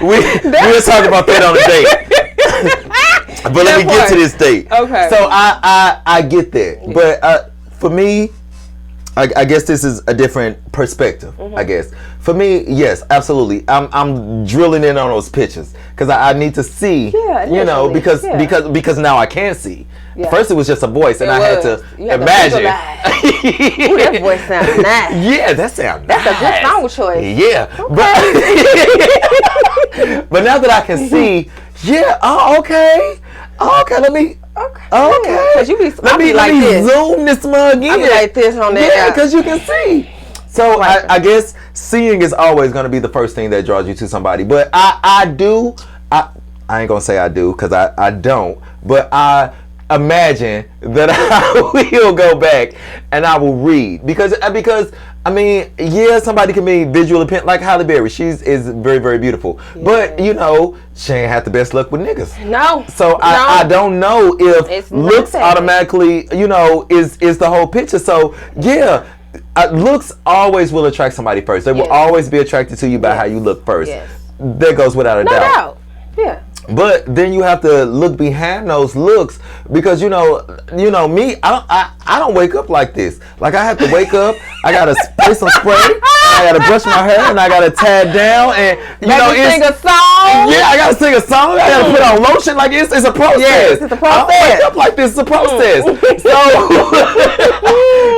we'll talk about that on a date. But let me get to this date. Okay. So I get that. But for me, I guess this is a different perspective. I guess for me, yes, absolutely. I'm drilling in on those pictures because I need to see. Yeah, you know, because now I can see. Yeah. First, it was just a voice, and I had to imagine. Ooh, that voice sounds nice. Yeah, that sounds nice. That's a good song choice. Yeah, Okay. but now that I can see, okay, let me. Okay. Because you be let me zoom this mug in. I be like this on that. Yeah, because you can see. So I guess seeing is always going to be the first thing that draws you to somebody. But I ain't going to say I do because I don't. But I imagine that I will go back and I will read. Because I mean, yeah, somebody can be visually like Halle Berry. She is very, very beautiful. Yeah. But, you know, she ain't had the best luck with niggas. No. So I don't know if looks automatically, you know, is the whole picture. So, yeah, looks always will attract somebody first. They will always be attracted to you by how you look first. Yes. That goes without a doubt. No doubt. Yeah. But then you have to look behind those looks because you know me. I don't wake up like this. Like I have to wake up. I gotta spray some spray. I gotta brush my hair and I gotta tie it down and sing a song. Yeah, I gotta sing a song. I gotta put on lotion. Like it's a process. Yes, it's a process. I don't wake up like this. It's a process.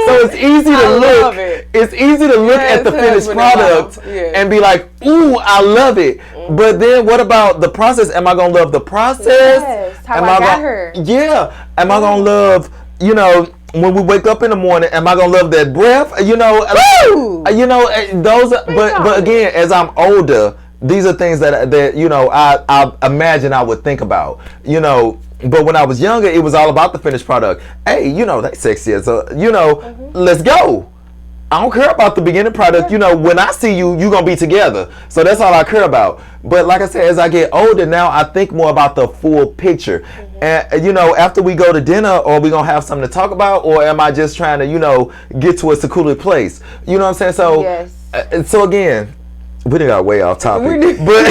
So it's easy to look. It's easy to look at the finished product and be like, ooh, I love it. But then what about the process? Am I gonna love the process? Yes, how I got her. Yeah. Am I gonna love, you know, when we wake up in the morning, am I gonna love that breath? You know, those. But again, as I'm older, these are things that you know I imagine I would think about. You know, but when I was younger, it was all about the finished product. Hey, you know, that's sexy. So you know, let's go. I don't care about the beginning product. You know, when I see you, you're going to be together. So that's all I care about. But like I said, as I get older now, I think more about the full picture. And, you know, after we go to dinner, are we going to have something to talk about? Or am I just trying to, you know, get to a secluded place? You know what I'm saying? So, so again, we done got way off topic. But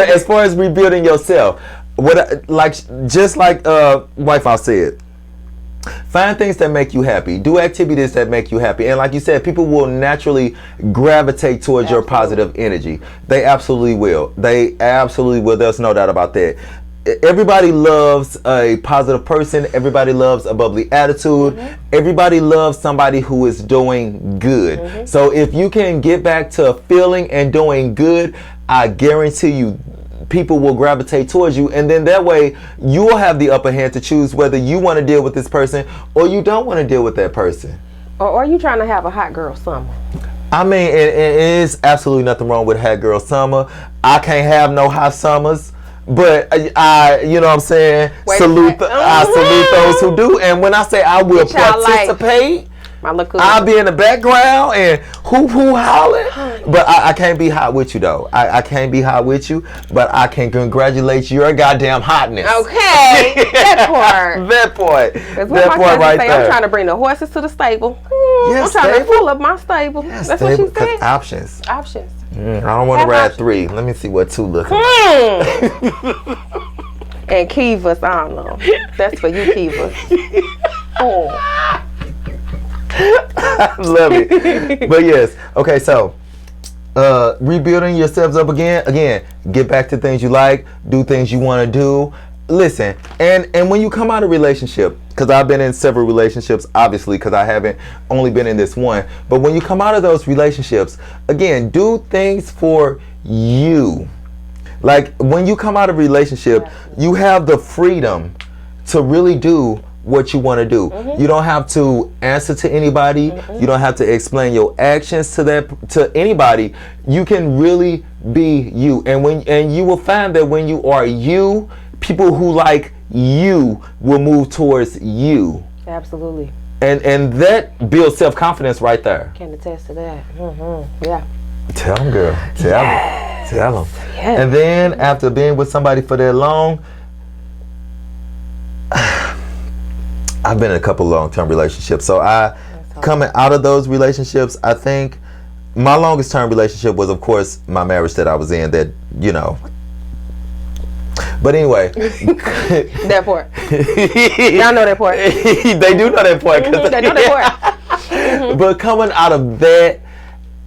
as far as rebuilding yourself, just like Wife I said, find things that make you happy. Do activities that make you happy. And like you said, people will naturally gravitate towards your positive energy. They absolutely will. There's no doubt about that. Everybody loves a positive person. Everybody loves a bubbly attitude. Everybody loves somebody who is doing good. So if you can get back to feeling and doing good, I guarantee you people will gravitate towards you, and then that way you'll have the upper hand to choose whether you want to deal with this person or you don't want to deal with that person. Or are you trying to have a hot girl summer? I mean, it is absolutely nothing wrong with hot girl summer. I can't have no hot summers, but I you know what I'm saying, I salute those who do. And when I say I will participate, I'll be in the background and hoop hollering, but I can't be hot with you though. I can't be hot with you, but I can congratulate your goddamn hotness. Okay, that part. That part right there. I'm trying to bring the horses to the stable. Yes, I'm trying to pull up my stable. Yes, that's what she said. Options. I don't want to ride 3. Let me see what 2 looks like. And Kivas, I don't know. That's for you, Kivas. Oh. I love it. But yes, okay, so rebuilding yourselves up again, get back to things you like, do things you want to do, listen, and when you come out of relationship, because I've been in several relationships, obviously, because I haven't only been in this one, but when you come out of those relationships, again, do things for you. Like, when you come out of a relationship, you have the freedom to really do what you want to do. You don't have to answer to anybody. You don't have to explain your actions to anybody. You can really be you, and you will find that when you are you, people who like you will move towards you. Absolutely. And that builds self-confidence right there. Can attest to that. Yeah. Tell them, girl. Tell them. Tell them. Yes. And then after being with somebody for that long, I've been in a couple long-term relationships. So coming out of those relationships, I think my longest term relationship was, of course, my marriage that I was in, that, you know. But anyway. That part. Y'all know that part. They do know that part. They know that part. But coming out of that,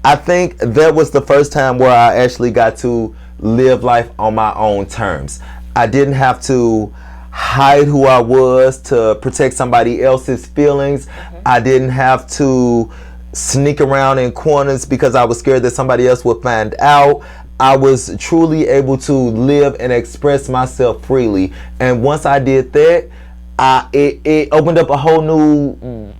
I think that was the first time where I actually got to live life on my own terms. I didn't have to hide who I was to protect somebody else's feelings. I didn't have to sneak around in corners because I was scared that somebody else would find out. I was truly able to live and express myself freely. And once I did that, it opened up a whole new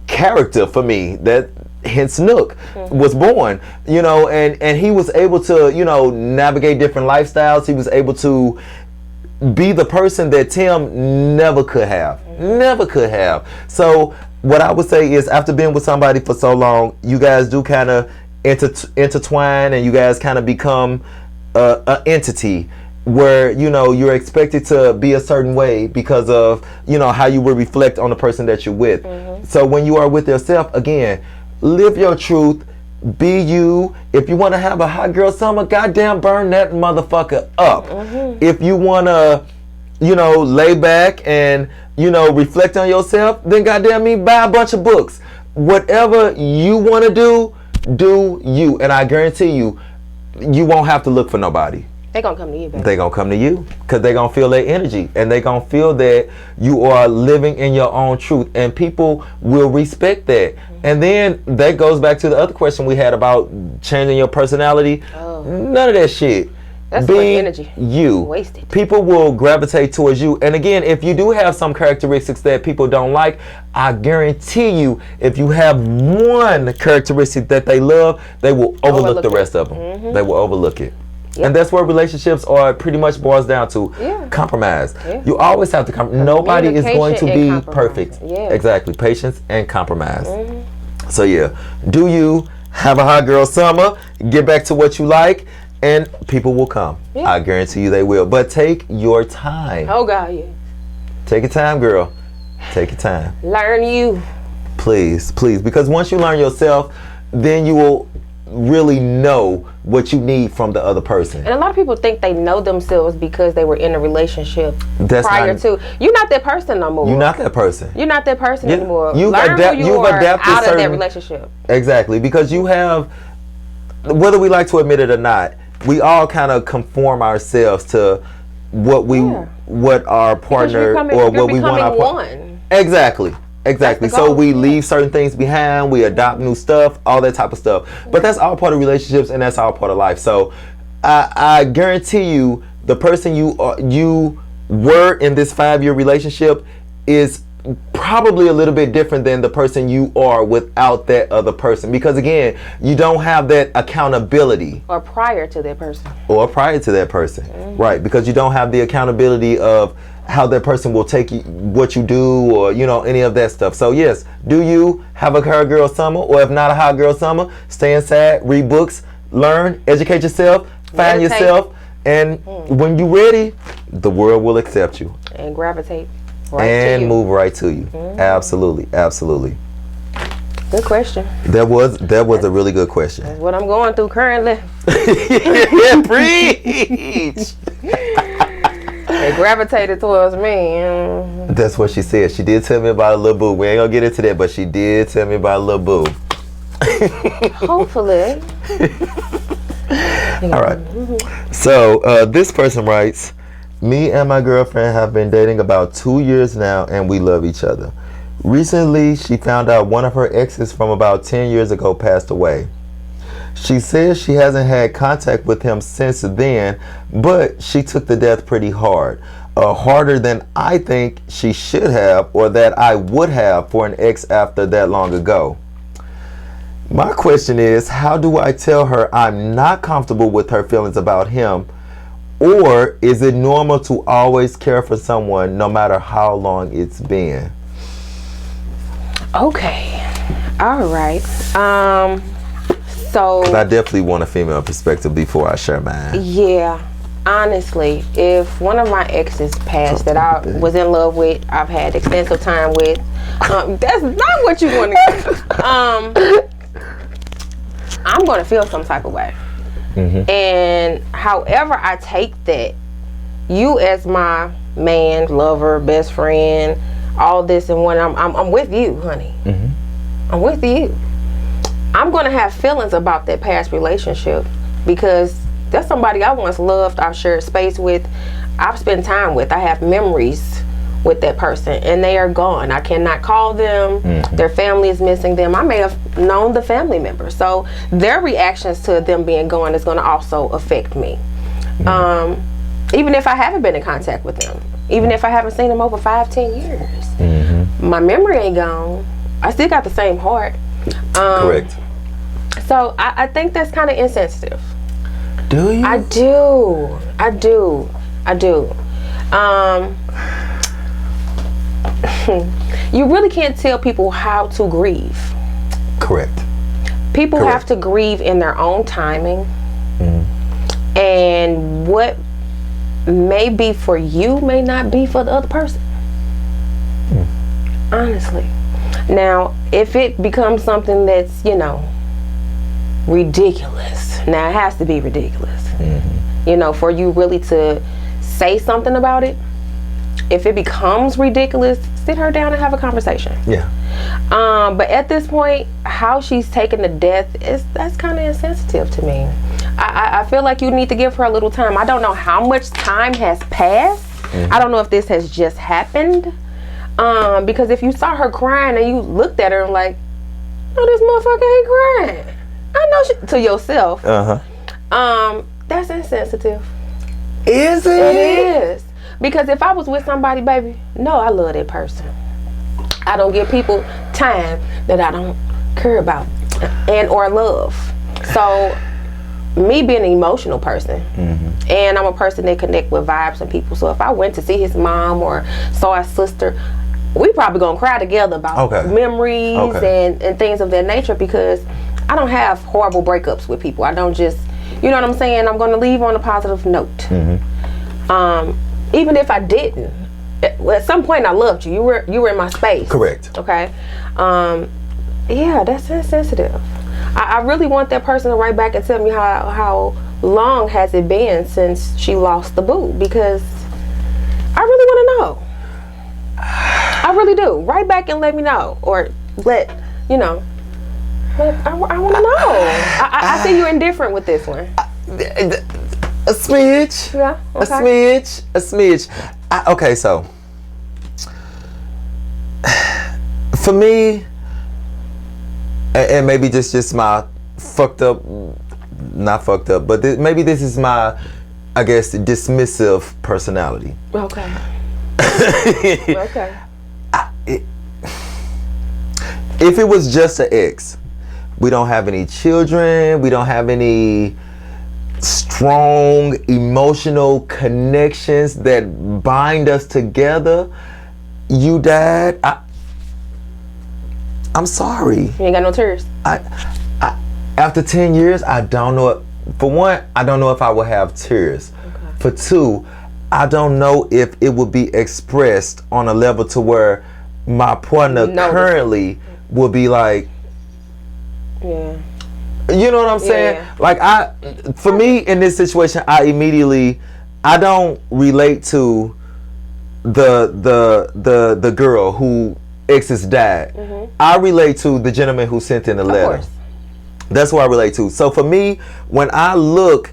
character for me. That hence Nook was born, you know, and he was able to, you know, navigate different lifestyles. He was able to be the person that Tim never could have. So what I would say is, after being with somebody for so long, you guys do kind of intertwine, and you guys kind of become an entity where, you know, you're expected to be a certain way because of, you know, how you will reflect on the person that you're with. So when you are with yourself, again, live your truth. Be you. If you want to have a hot girl summer, goddamn burn that motherfucker up. If you want to, you know, lay back and, you know, reflect on yourself, then goddamn me, buy a bunch of books. Whatever you want to do you. And I guarantee you, you won't have to look for nobody. They gonna come to you, baby. They gonna come to you because they gonna feel their energy, and they gonna feel that you are living in your own truth, and people will respect that. And then that goes back to the other question we had about changing your personality. None of that shit. That's Being energy. You. Wasted. People will gravitate towards you. And again, if you do have some characteristics that people don't like, I guarantee you, if you have one characteristic that they love, they will overlook the rest of them. They will overlook it. And that's what relationships are pretty much boils down to. Compromise. You always have to compromise. Nobody is going to be perfect. Exactly. Patience and compromise. So yeah, do you have a hot girl summer, get back to what you like, and people will come. I guarantee you they will. But take your time. Oh God, yeah. Take your time, girl. Take your time. Learn you. Please, please. Because once you learn yourself, then you will really know what you need from the other person. And a lot of people think they know themselves because they were in a relationship prior to. You're not that person no more. You're not that person. You're not that person anymore. You've adapted out of that relationship. Exactly. Because you have, whether we like to admit it or not, we all kind of conform ourselves to what our partner or what we want our partner. Exactly. So we leave certain things behind, we adopt new stuff, all that type of stuff. But that's all part of relationships, and that's all part of life. So I guarantee you, the person you were in this 5-year relationship is probably a little bit different than the person you are without that other person. Because again, you don't have that accountability. Or prior to that person. Right, because you don't have the accountability of how that person will take you, what you do, or, you know, any of that stuff. So yes, do you have a hot girl summer? Or if not a hot girl summer, stay inside, read books, learn, educate yourself, find yourself, and when you're ready, the world will accept you. And gravitate move right to you. Absolutely. Good question. That was a really good question. That's what I'm going through currently. Yeah, preach. They gravitated towards me. That's what she said. She did tell me about a little boo. We ain't gonna get into that, but she did tell me about a little boo. Hopefully. All right. So this person writes, Me and my girlfriend have been dating about 2 years now, and we love each other. Recently, she found out one of her exes from about 10 years ago passed away. She says she hasn't had contact with him since then, but she took the death pretty hard. Harder than I think she should have, or that I would have for an ex after that long ago. My question is, how do I tell her I'm not comfortable with her feelings about him? Or is it normal to always care for someone no matter how long it's been? Okay. All right. So 'Cause I definitely want a female perspective before I share mine. yeah, honestly, if one of my exes passed that I was in love with, I've had extensive time with, that's not what you want to I'm going to feel some type of way. And however I take that, you as my man, lover, best friend, all this and one, I'm with you, honey. I'm with you. I'm going to have feelings about that past relationship because that's somebody I once loved, I've shared space with, I've spent time with, I have memories with that person, and they are gone. I cannot call them. Their family is missing them. I may have known the family member, so their reactions to them being gone is going to also affect me. Even if I haven't been in contact with them, even if I haven't seen them over 5-10 years, my memory ain't gone. I still got the same heart. Correct. So I think that's kind of insensitive. Do you? I do. You really can't tell people how to grieve. Correct. People have to grieve in their own timing. And what may be for you may not be for the other person. Honestly. Now, if it becomes something that's, ridiculous. Now, it has to be ridiculous. For you really to say something about it. If it becomes ridiculous, sit her down and have a conversation. Yeah. But at this point, how she's taking the death, that's kind of insensitive to me. I feel like you need to give her a little time. I don't know how much time has passed. I don't know if this has just happened. Because if you saw her crying and you looked at her and like, no, this motherfucker ain't crying. I know to yourself. That's insensitive. Is it? It is. Because if I was with somebody, baby, no, I love that person. I don't give people time that I don't care about and or love. So me being an emotional person, and I'm a person that connect with vibes and people. So if I went to see his mom or saw his sister, we probably gonna cry together about memories and things of that nature, because I don't have horrible breakups with people. I don't just, you know what I'm saying? I'm gonna leave on a positive note. Even if I didn't, at some point I loved you. You were in my space. Correct. Okay. Yeah, that's insensitive. I really want that person to write back and tell me how long has it been since she lost the boo, because I really want to know. I really do. Write back and let me know, or let But I want to know. I see you indifferent with this one. A smidge. Yeah. Okay. A smidge. Okay, so for me, and maybe just my not fucked up, but maybe this is my, I guess, dismissive personality. Okay. Okay. If it was just an ex, we don't have any children, we don't have any strong emotional connections that bind us together. You died. I'm sorry. You ain't got no tears. After 10 years, I don't know. For one, I don't know if I will have tears. Okay. For two, I don't know if it will be expressed on a level to where my partner currently will be like, yeah. You know what I'm saying? Yeah. Like for me in this situation, I don't relate to the girl who exes died. I relate to the gentleman who sent in the letter. Of course. That's what I relate to. So for me, when I look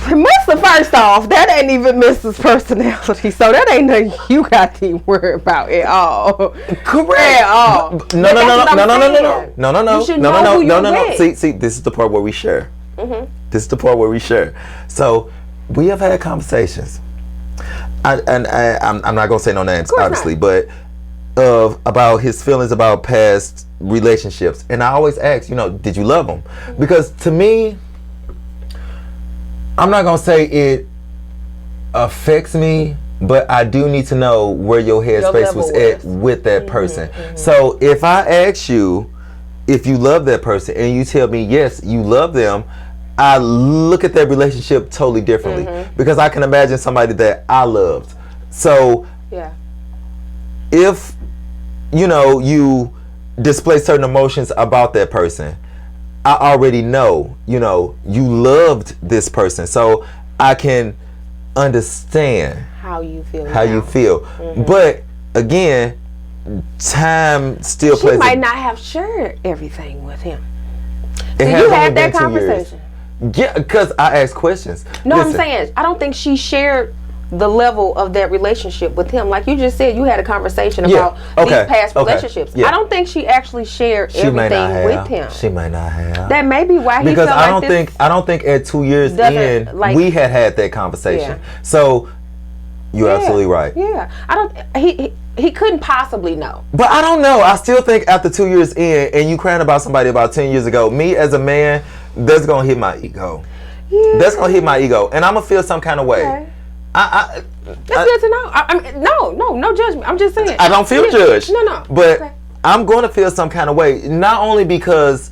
Mr. First off, that ain't even Mrs. Personality, so that ain't nothing you got to worry about at all. Correct. At all. No. You should know who you're with. See, this is the part where we share. This is the part where we share. So we have had conversations. I'm not gonna say no names, obviously, but about his feelings about past relationships, and I always ask, did you love him? Because to me, I'm not gonna say it affects me, but I do need to know where your headspace was at with that person. So if I ask you if you love that person and you tell me yes, you love them, I look at that relationship totally differently because I can imagine somebody that I loved. So if you display certain emotions about that person, I already know, you loved this person, so I can understand how you feel. But again, time still plays. She might not have shared everything with him. So you had that conversation. Yeah, because I asked questions. No, listen, I'm saying I don't think she shared the level of that relationship with him. Like you just said, you had a conversation about these past relationships. I don't think she actually shared everything with him. She might not have. That may be why he felt like this. I don't think at 2 years in we had that conversation. So you're absolutely right. Yeah, I don't. He couldn't possibly know. But I don't know. I still think after 2 years in, and you crying about somebody about 10 years ago, me as a man, that's gonna hit my ego. Yeah. That's gonna hit my ego, and I'm gonna feel some kind of way. Okay. That's good to know. I mean, no judgment. I'm just saying. I don't feel judged. No. But I'm going to feel some kind of way, not only because,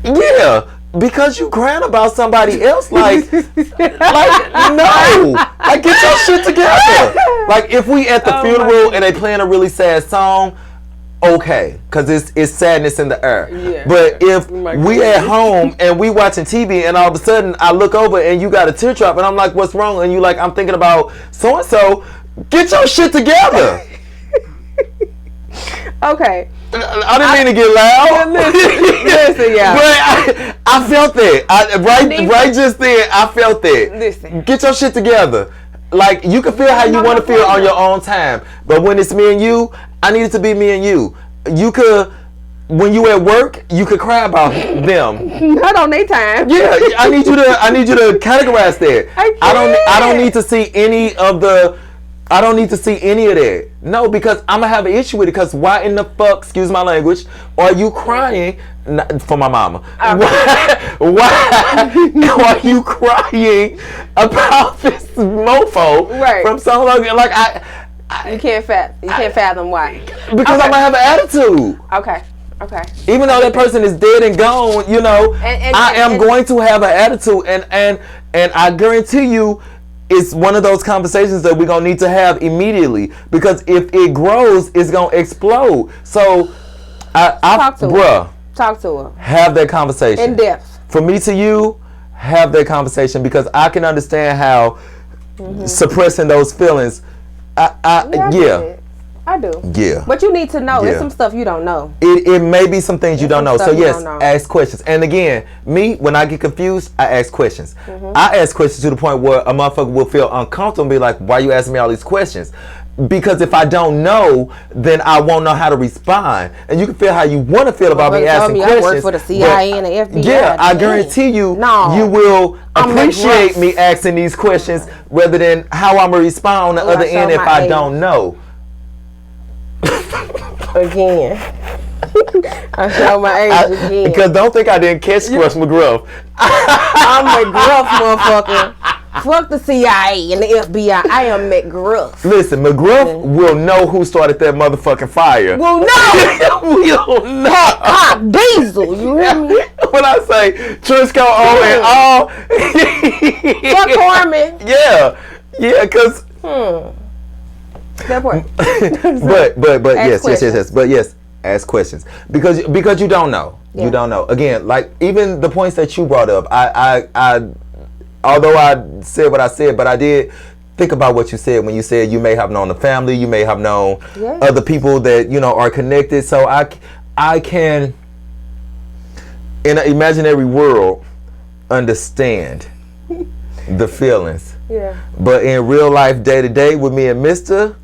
because you crying about somebody else, no, like get your shit together. Like if we at the funeral and they playing a really sad song, okay, because it's sadness in the air. Yeah. But if we at home and we watching TV and all of a sudden I look over and you got a teardrop and I'm like, what's wrong? And you like, I'm thinking about so and so. Get your shit together. Okay. I didn't mean to get loud. Listen, yeah. But I felt that. Right just then, I felt that. Listen. Get your shit together. Like, you can feel how you want to feel on your own time. But when it's me and you, I need it to be me and you. You could, when you at work, you could cry about them. Not on their time. Yeah, I need you to categorize that. I don't need to see any of that. No, because I'm gonna have an issue with it. Because why in the fuck, excuse my language, are you crying for my mama? Why are you crying about this mofo from so long? Like you can't fathom why. Because I'm gonna have an attitude. Okay. Even though that person is dead and gone, I am going to have an attitude, and I guarantee you, it's one of those conversations that we're going to need to have immediately, because if it grows, it's going to explode. So, Talk to her. Have that conversation. In depth. From me to you, have that conversation, because I can understand how suppressing those feelings, I do. Yeah. But you need to know. There's some stuff you don't know. It may be some things you don't know. So yes, ask questions. And again, me, when I get confused, I ask questions. I ask questions to the point where a motherfucker will feel uncomfortable and be like, why are you asking me all these questions? Because if I don't know, then I won't know how to respond. And you can feel how you want to feel about me asking questions. I work for the CIA and the FBI. Yeah, I guarantee you, you will appreciate me asking these questions rather than how I'm going to respond on the other end if I don't know. Again. I show my age again. Because don't think I didn't catch Crush McGruff. I'm McGruff, motherfucker. Fuck the CIA and the FBI. I am McGruff. Listen, McGruff will know who started that motherfucking fire. Will know. Will know. Hot diesel, you hear me? When I say Trisco O and all. Fuck Corman. Yeah, because. That point. But yes. But yes, ask questions. Because you don't know. Yeah. You don't know. Again, like even the points that you brought up, I although I said what I said, but I did think about what you said when you said you may have known the family, you may have known other people that are connected. So I can, in an imaginary world, understand the feelings. Yeah. But in real life, day to day, with me and Mister,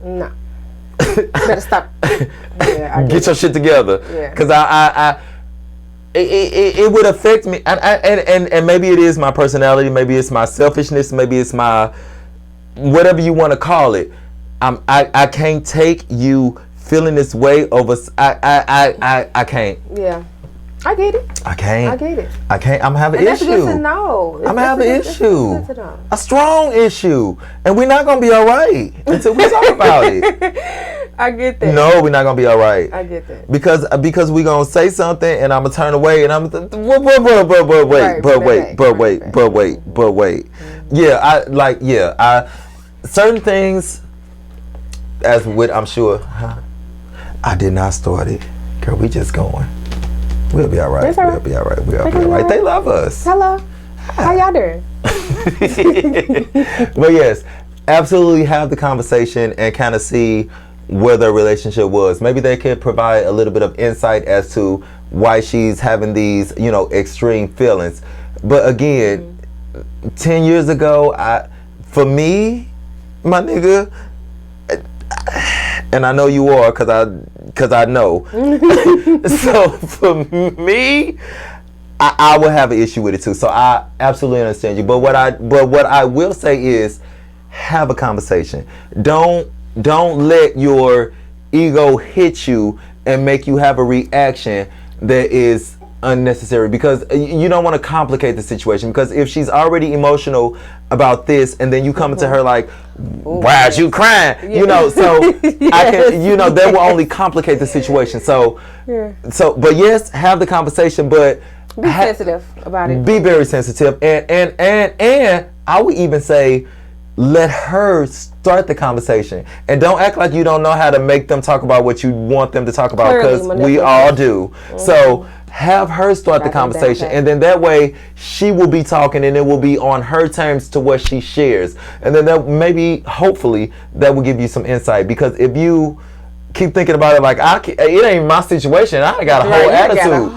No. Better stop. Yeah, get your shit together. Yeah. Because it would affect me, and maybe it is my personality, maybe it's my selfishness, maybe it's my whatever you want to call it. I can't take you feeling this way over. I can't. Yeah. I get it. I can't. I get it. I can't. I'm having And an issue. that's good to know. I'm having an issue. That's good to know. A strong issue. And we're not going to be all right until we talk about it. I get that. No, we're not going to be all right. I get that. Because we're going to say something and I'm going to turn away and I'm going to wait. Yeah, certain things, as with, I'm sure, I did not start it. Girl, we just going. We'll be all right. That's all right. We'll be all right. We'll be all right. They love us. Hello. How y'all doing? But yes, absolutely have the conversation and kind of see where their relationship was. Maybe they could provide a little bit of insight as to why she's having these, extreme feelings. But again, 10 years ago, for me, my nigga, and I know you are because I know. So for me, I would have an issue with it too. So I absolutely understand you. But what I will say is, have a conversation. Don't let your ego hit you and make you have a reaction that is unnecessary, because you don't want to complicate the situation. Because if she's already emotional about this and then you come to her like, why are you crying? So I can, that will only complicate the situation. So but yes, have the conversation, but be sensitive about it. Be very sensitive, and I would even say, let her start the conversation, and don't act like you don't know how to make them talk about what you want them to talk about, because we all do. So have her start the conversation, and then that way she will be talking, and it will be on her terms to what she shares, and then that maybe, hopefully, that will give you some insight. Because if you keep thinking about it like, it ain't my situation, I got a whole attitude.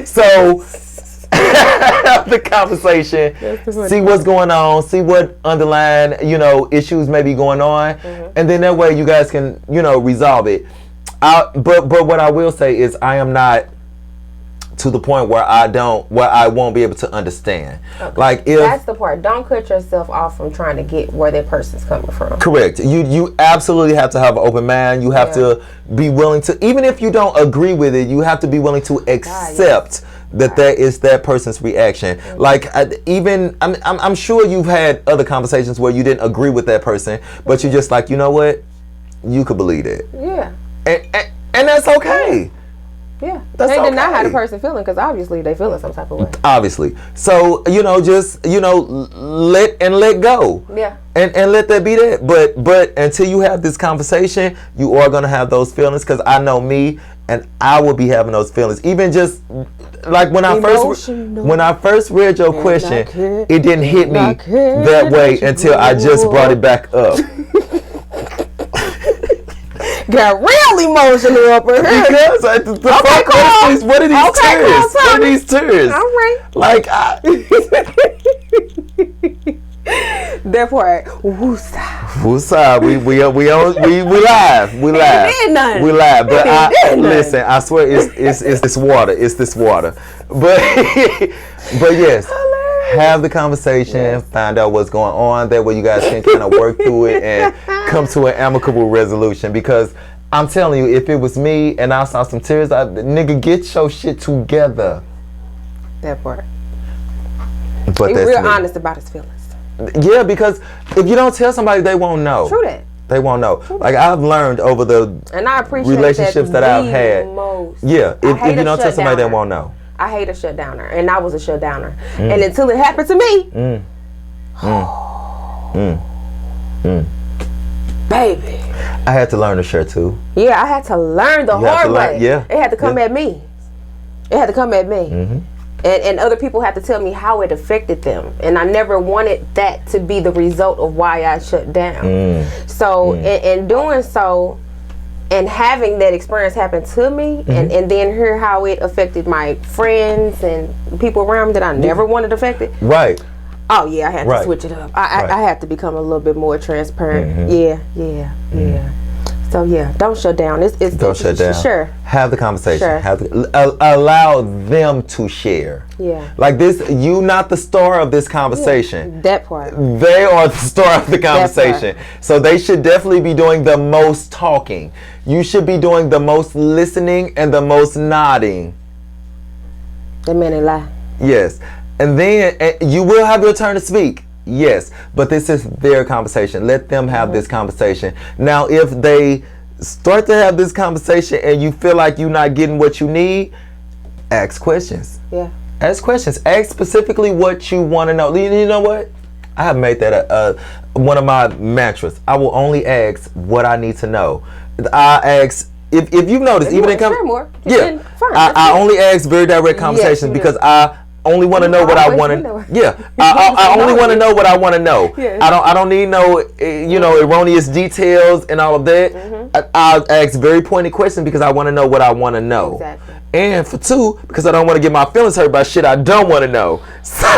So have the conversation, see what's going on, see what underlying issues may be going on, and then that way you guys can resolve it. But what I will say is, I am not to the point where I won't be able to understand. Okay. Like, that's the part. Don't cut yourself off from trying to get where that person's coming from. Correct. You absolutely have to have an open mind. You have to be willing to, even if you don't agree with it, you have to be willing to accept that is that person's reaction. Mm-hmm. Like, I'm sure you've had other conversations where you didn't agree with that person, but you're just like, you know what, you could believe it. Yeah. And that's okay. Yeah, they deny how the person feeling, because obviously they feeling some type of way. Obviously, so just let go. Yeah, and let that be that. But until you have this conversation, you are gonna have those feelings. Because I know me, and I will be having those feelings. Even just like when I first read your question, it didn't hit me that way until I just brought it back up. Got real emotional up in here. Because what are these tears? What are these tears? All right. Like, that part. Woosah. We live. We live. But listen, I swear it's this water. It's this water. But yes. Have the conversation, find out what's going on. That way you guys can kind of work through it and come to an amicable resolution. Because I'm telling you, if it was me and I saw some tears, nigga, get your shit together. That part. But he's real honest about his feelings. Yeah, because if you don't tell somebody, they won't know. True that. They won't know. Like, I've learned over the relationships that I've had. Yeah, if you don't tell somebody, they won't know. I hate a shutdowner, and I was a shutdowner. And until it happened to me, baby, I had to learn to share too. Yeah, I had to learn the hard way. Yeah, it had to come at me. It had to come at me. And other people had to tell me how it affected them, and I never wanted that to be the result of why I shut down. So in doing so, And having that experience happen to me, and then hear how it affected my friends and people around me that I never wanted affected. Right. Oh yeah, I had to switch it up. I had to become a little bit more transparent. Yeah. So yeah, don't shut down. Don't shut down. Sure. Have the conversation. Sure. Allow them to share. Yeah. Like this, you not the star of this conversation. Yeah, that part. They are the star of the conversation. So they should definitely be doing the most talking. You should be doing the most listening and the most nodding. That man ain't lie. Yes. And then you will have your turn to speak. Yes. But this is their conversation. Let them have this conversation. Now, if they start to have this conversation and you feel like you're not getting what you need, ask questions. Yeah. Ask questions. Ask specifically what you want to know. You know what? I have made that one of my mantras. I will only ask what I need to know. I ask, if you've noticed, if even you in share more, yeah, fine, I only ask very direct conversations because I only want to know what I want to. Yeah, I only want to know what I want to know. Yes. I don't need no erroneous details and all of that. I ask very pointed questions because I want to know what I want to know. Exactly. And for two, because I don't want to get my feelings hurt by shit I don't want to know. So,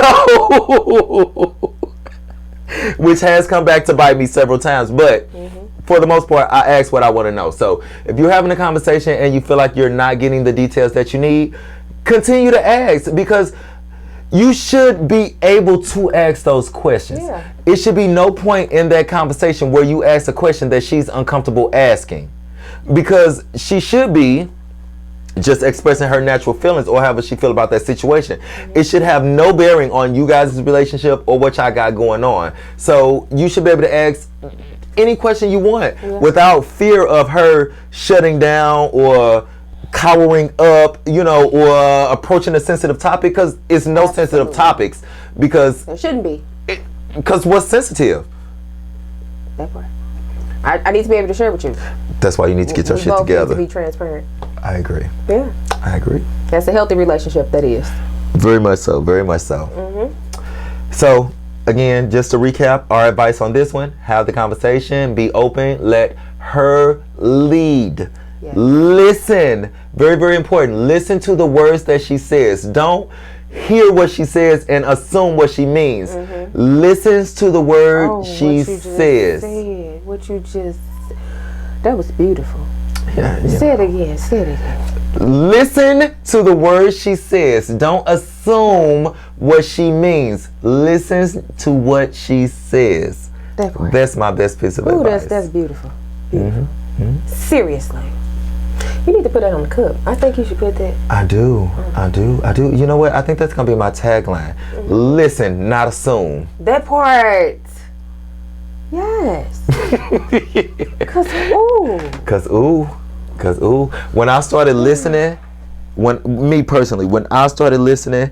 which has come back to bite me several times, but for the most part, I ask what I want to know. So if you're having a conversation and you feel like you're not getting the details that you need, continue to ask, because you should be able to ask those questions. Yeah. It should be no point in that conversation where you ask a question that she's uncomfortable asking, because she should be just expressing her natural feelings or however she feel about that situation. It should have no bearing on you guys' relationship or what y'all got going on. So you should be able to ask any question you want without fear of her shutting down or cowering up, or approaching a sensitive topic, because it's no sensitive topics, because it shouldn't be. Because what's sensitive? That part. I need to be able to share with you. That's why you need to get your shit both together. Need to be transparent. I agree. Yeah. I agree. That's a healthy relationship, that is. Very much so. Very much so. So, again, just to recap, our advice on this one: have the conversation, be open, let her lead. Yes. Listen. Very, very important. Listen to the words that she says. Don't hear what she says and assume what she means. Listens to the word she says. That was beautiful. Yeah. Say it again. Say it again. Listen to the words she says. Don't assume what she means. Listen to what she says. That's my best piece of advice. That's beautiful. Beautiful. Seriously. You need to put that on the cup. I think you should put that. I do. You know what? I think that's going to be my tagline. Listen, not assume. That part. Yes. Cause ooh. When I started listening, when I started listening,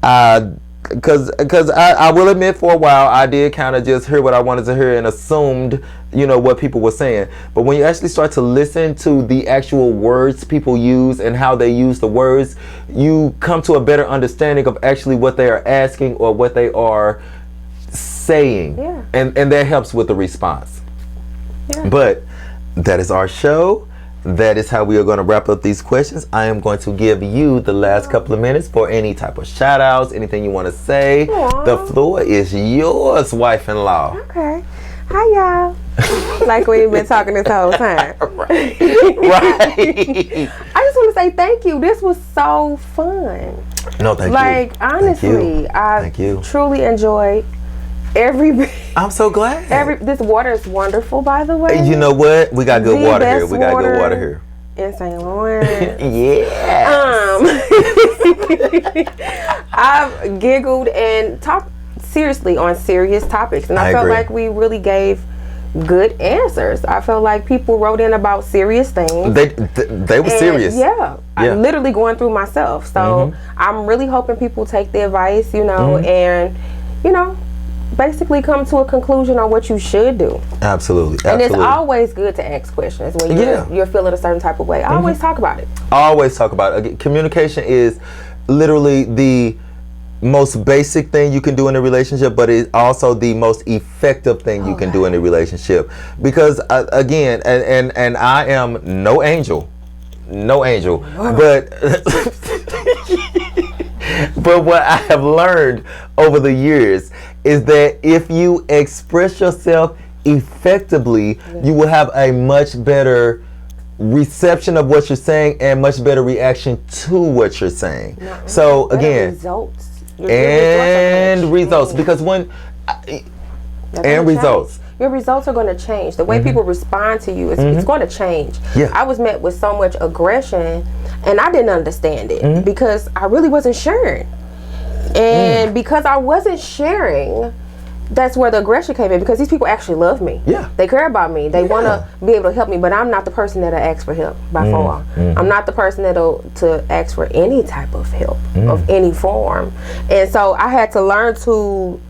because I will admit, for a while I did kind of just hear what I wanted to hear and assumed, what people were saying. But when you actually start to listen to the actual words people use and how they use the words, you come to a better understanding of actually what they are asking or what they are saying. Yeah. And that helps with the response. Yeah. But that is our show. That is how we are going to wrap up these questions. I am going to give you the last couple of minutes for any type of shout outs, anything you want to say. Aww. The floor is yours, wife-in-law. Okay. Hi, y'all. Like we've been talking this whole time. Right. I just want to say thank you. This was so fun. No, thank you. Like, honestly, I truly enjoyed every. I'm so glad. This water is wonderful, by the way. You know what? We got good water here. We got good water here. In St. Lawrence. Yeah. I've giggled and talked seriously on serious topics, and I felt like we really gave good answers. I felt like people wrote in about serious things. They were serious. Yeah. I'm literally going through myself. So I'm really hoping people take the advice, and basically come to a conclusion on what you should do. Absolutely. And it's always good to ask questions when you're feeling a certain type of way. Always talk about it. Always talk about it. Communication is literally the most basic thing you can do in a relationship, but it's also the most effective thing you can do in a relationship. Because again, and I am no angel, but but what I have learned over the years is that if you express yourself effectively, you will have a much better reception of what you're saying and much better reaction to what you're saying. So again, results. Results, because when results. Your results are going to change. The way people respond to you, it's going to change. Yeah. I was met with so much aggression, and I didn't understand it because I really wasn't sharing. And because I wasn't sharing, that's where the aggression came in, because these people actually love me. Yeah. They care about me. They want to be able to help me, but I'm not the person that'll ask for help by far. I'm not the person to ask for any type of help of any form. And so I had to learn to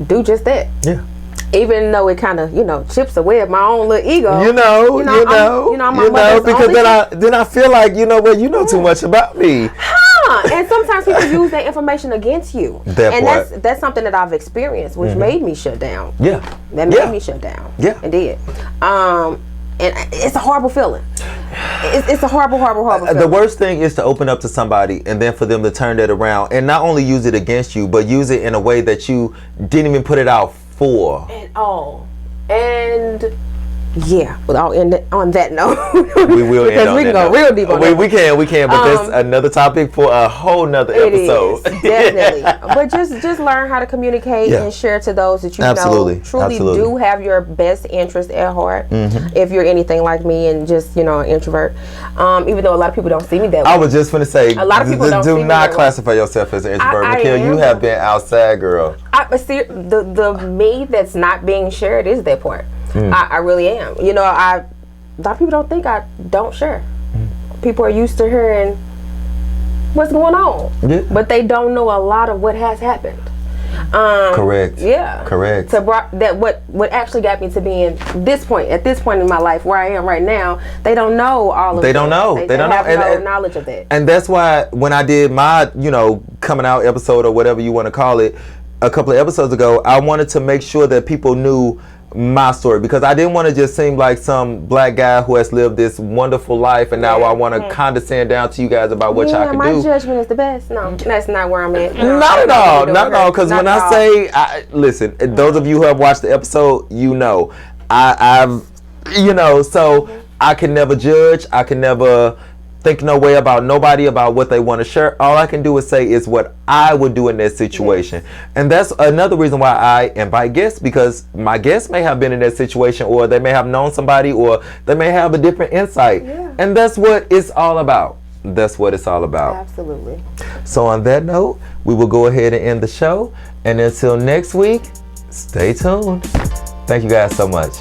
do just that. Yeah. Even though it kind of, chips away at my own little ego. I'm because then I feel like, you know too much about me. And sometimes people use that information against you. That's something that I've experienced, which made me shut down. Yeah. That made me shut down. Yeah. It did. And it's a horrible feeling. It's a horrible feeling. The worst thing is to open up to somebody and then for them to turn that around and not only use it against you, but use it in a way that you didn't even put it out for. At all. And yeah, well, I'll end it on that note. We will end on that note. Because we can go real deep on that. We can, but that's another topic for a whole nother episode. It is, definitely. But just learn how to communicate and share to those that you know truly do have your best interest at heart. If you're anything like me and just, an introvert. Even though a lot of people don't see me that way. I was just going to say, a lot of people don't see me do not classify yourself as an introvert. Mykel, you have been outside, girl. The me that's not being shared is that part. I really am. A lot of people don't think I don't share. People are used to hearing what's going on, but they don't know a lot of what has happened. Correct. Yeah. Correct. What actually got me to being at this point in my life where I am right now, they don't know all of They don't know. They don't have no knowledge of that. And that's why when I did my, coming out episode or whatever you want to call it, a couple of episodes ago, I wanted to make sure that people knew my story, because I didn't want to just seem like some black guy who has lived this wonderful life and now I want to condescend down to you guys about what y'all can my do. My judgment is the best. No, that's not where I'm at. Not at all. Because when I say, listen, those of you who have watched the episode, I've so I can never judge. I can never think no way about nobody about what they want to share. All I can do is say is what I would do in that situation. And that's another reason why I invite guests, because my guests may have been in that situation, or they may have known somebody, or they may have a different insight. And that's what it's all about. That's what it's all about. Absolutely. So on that note, we will go ahead and end the show. And until next week, stay tuned. Thank you guys so much.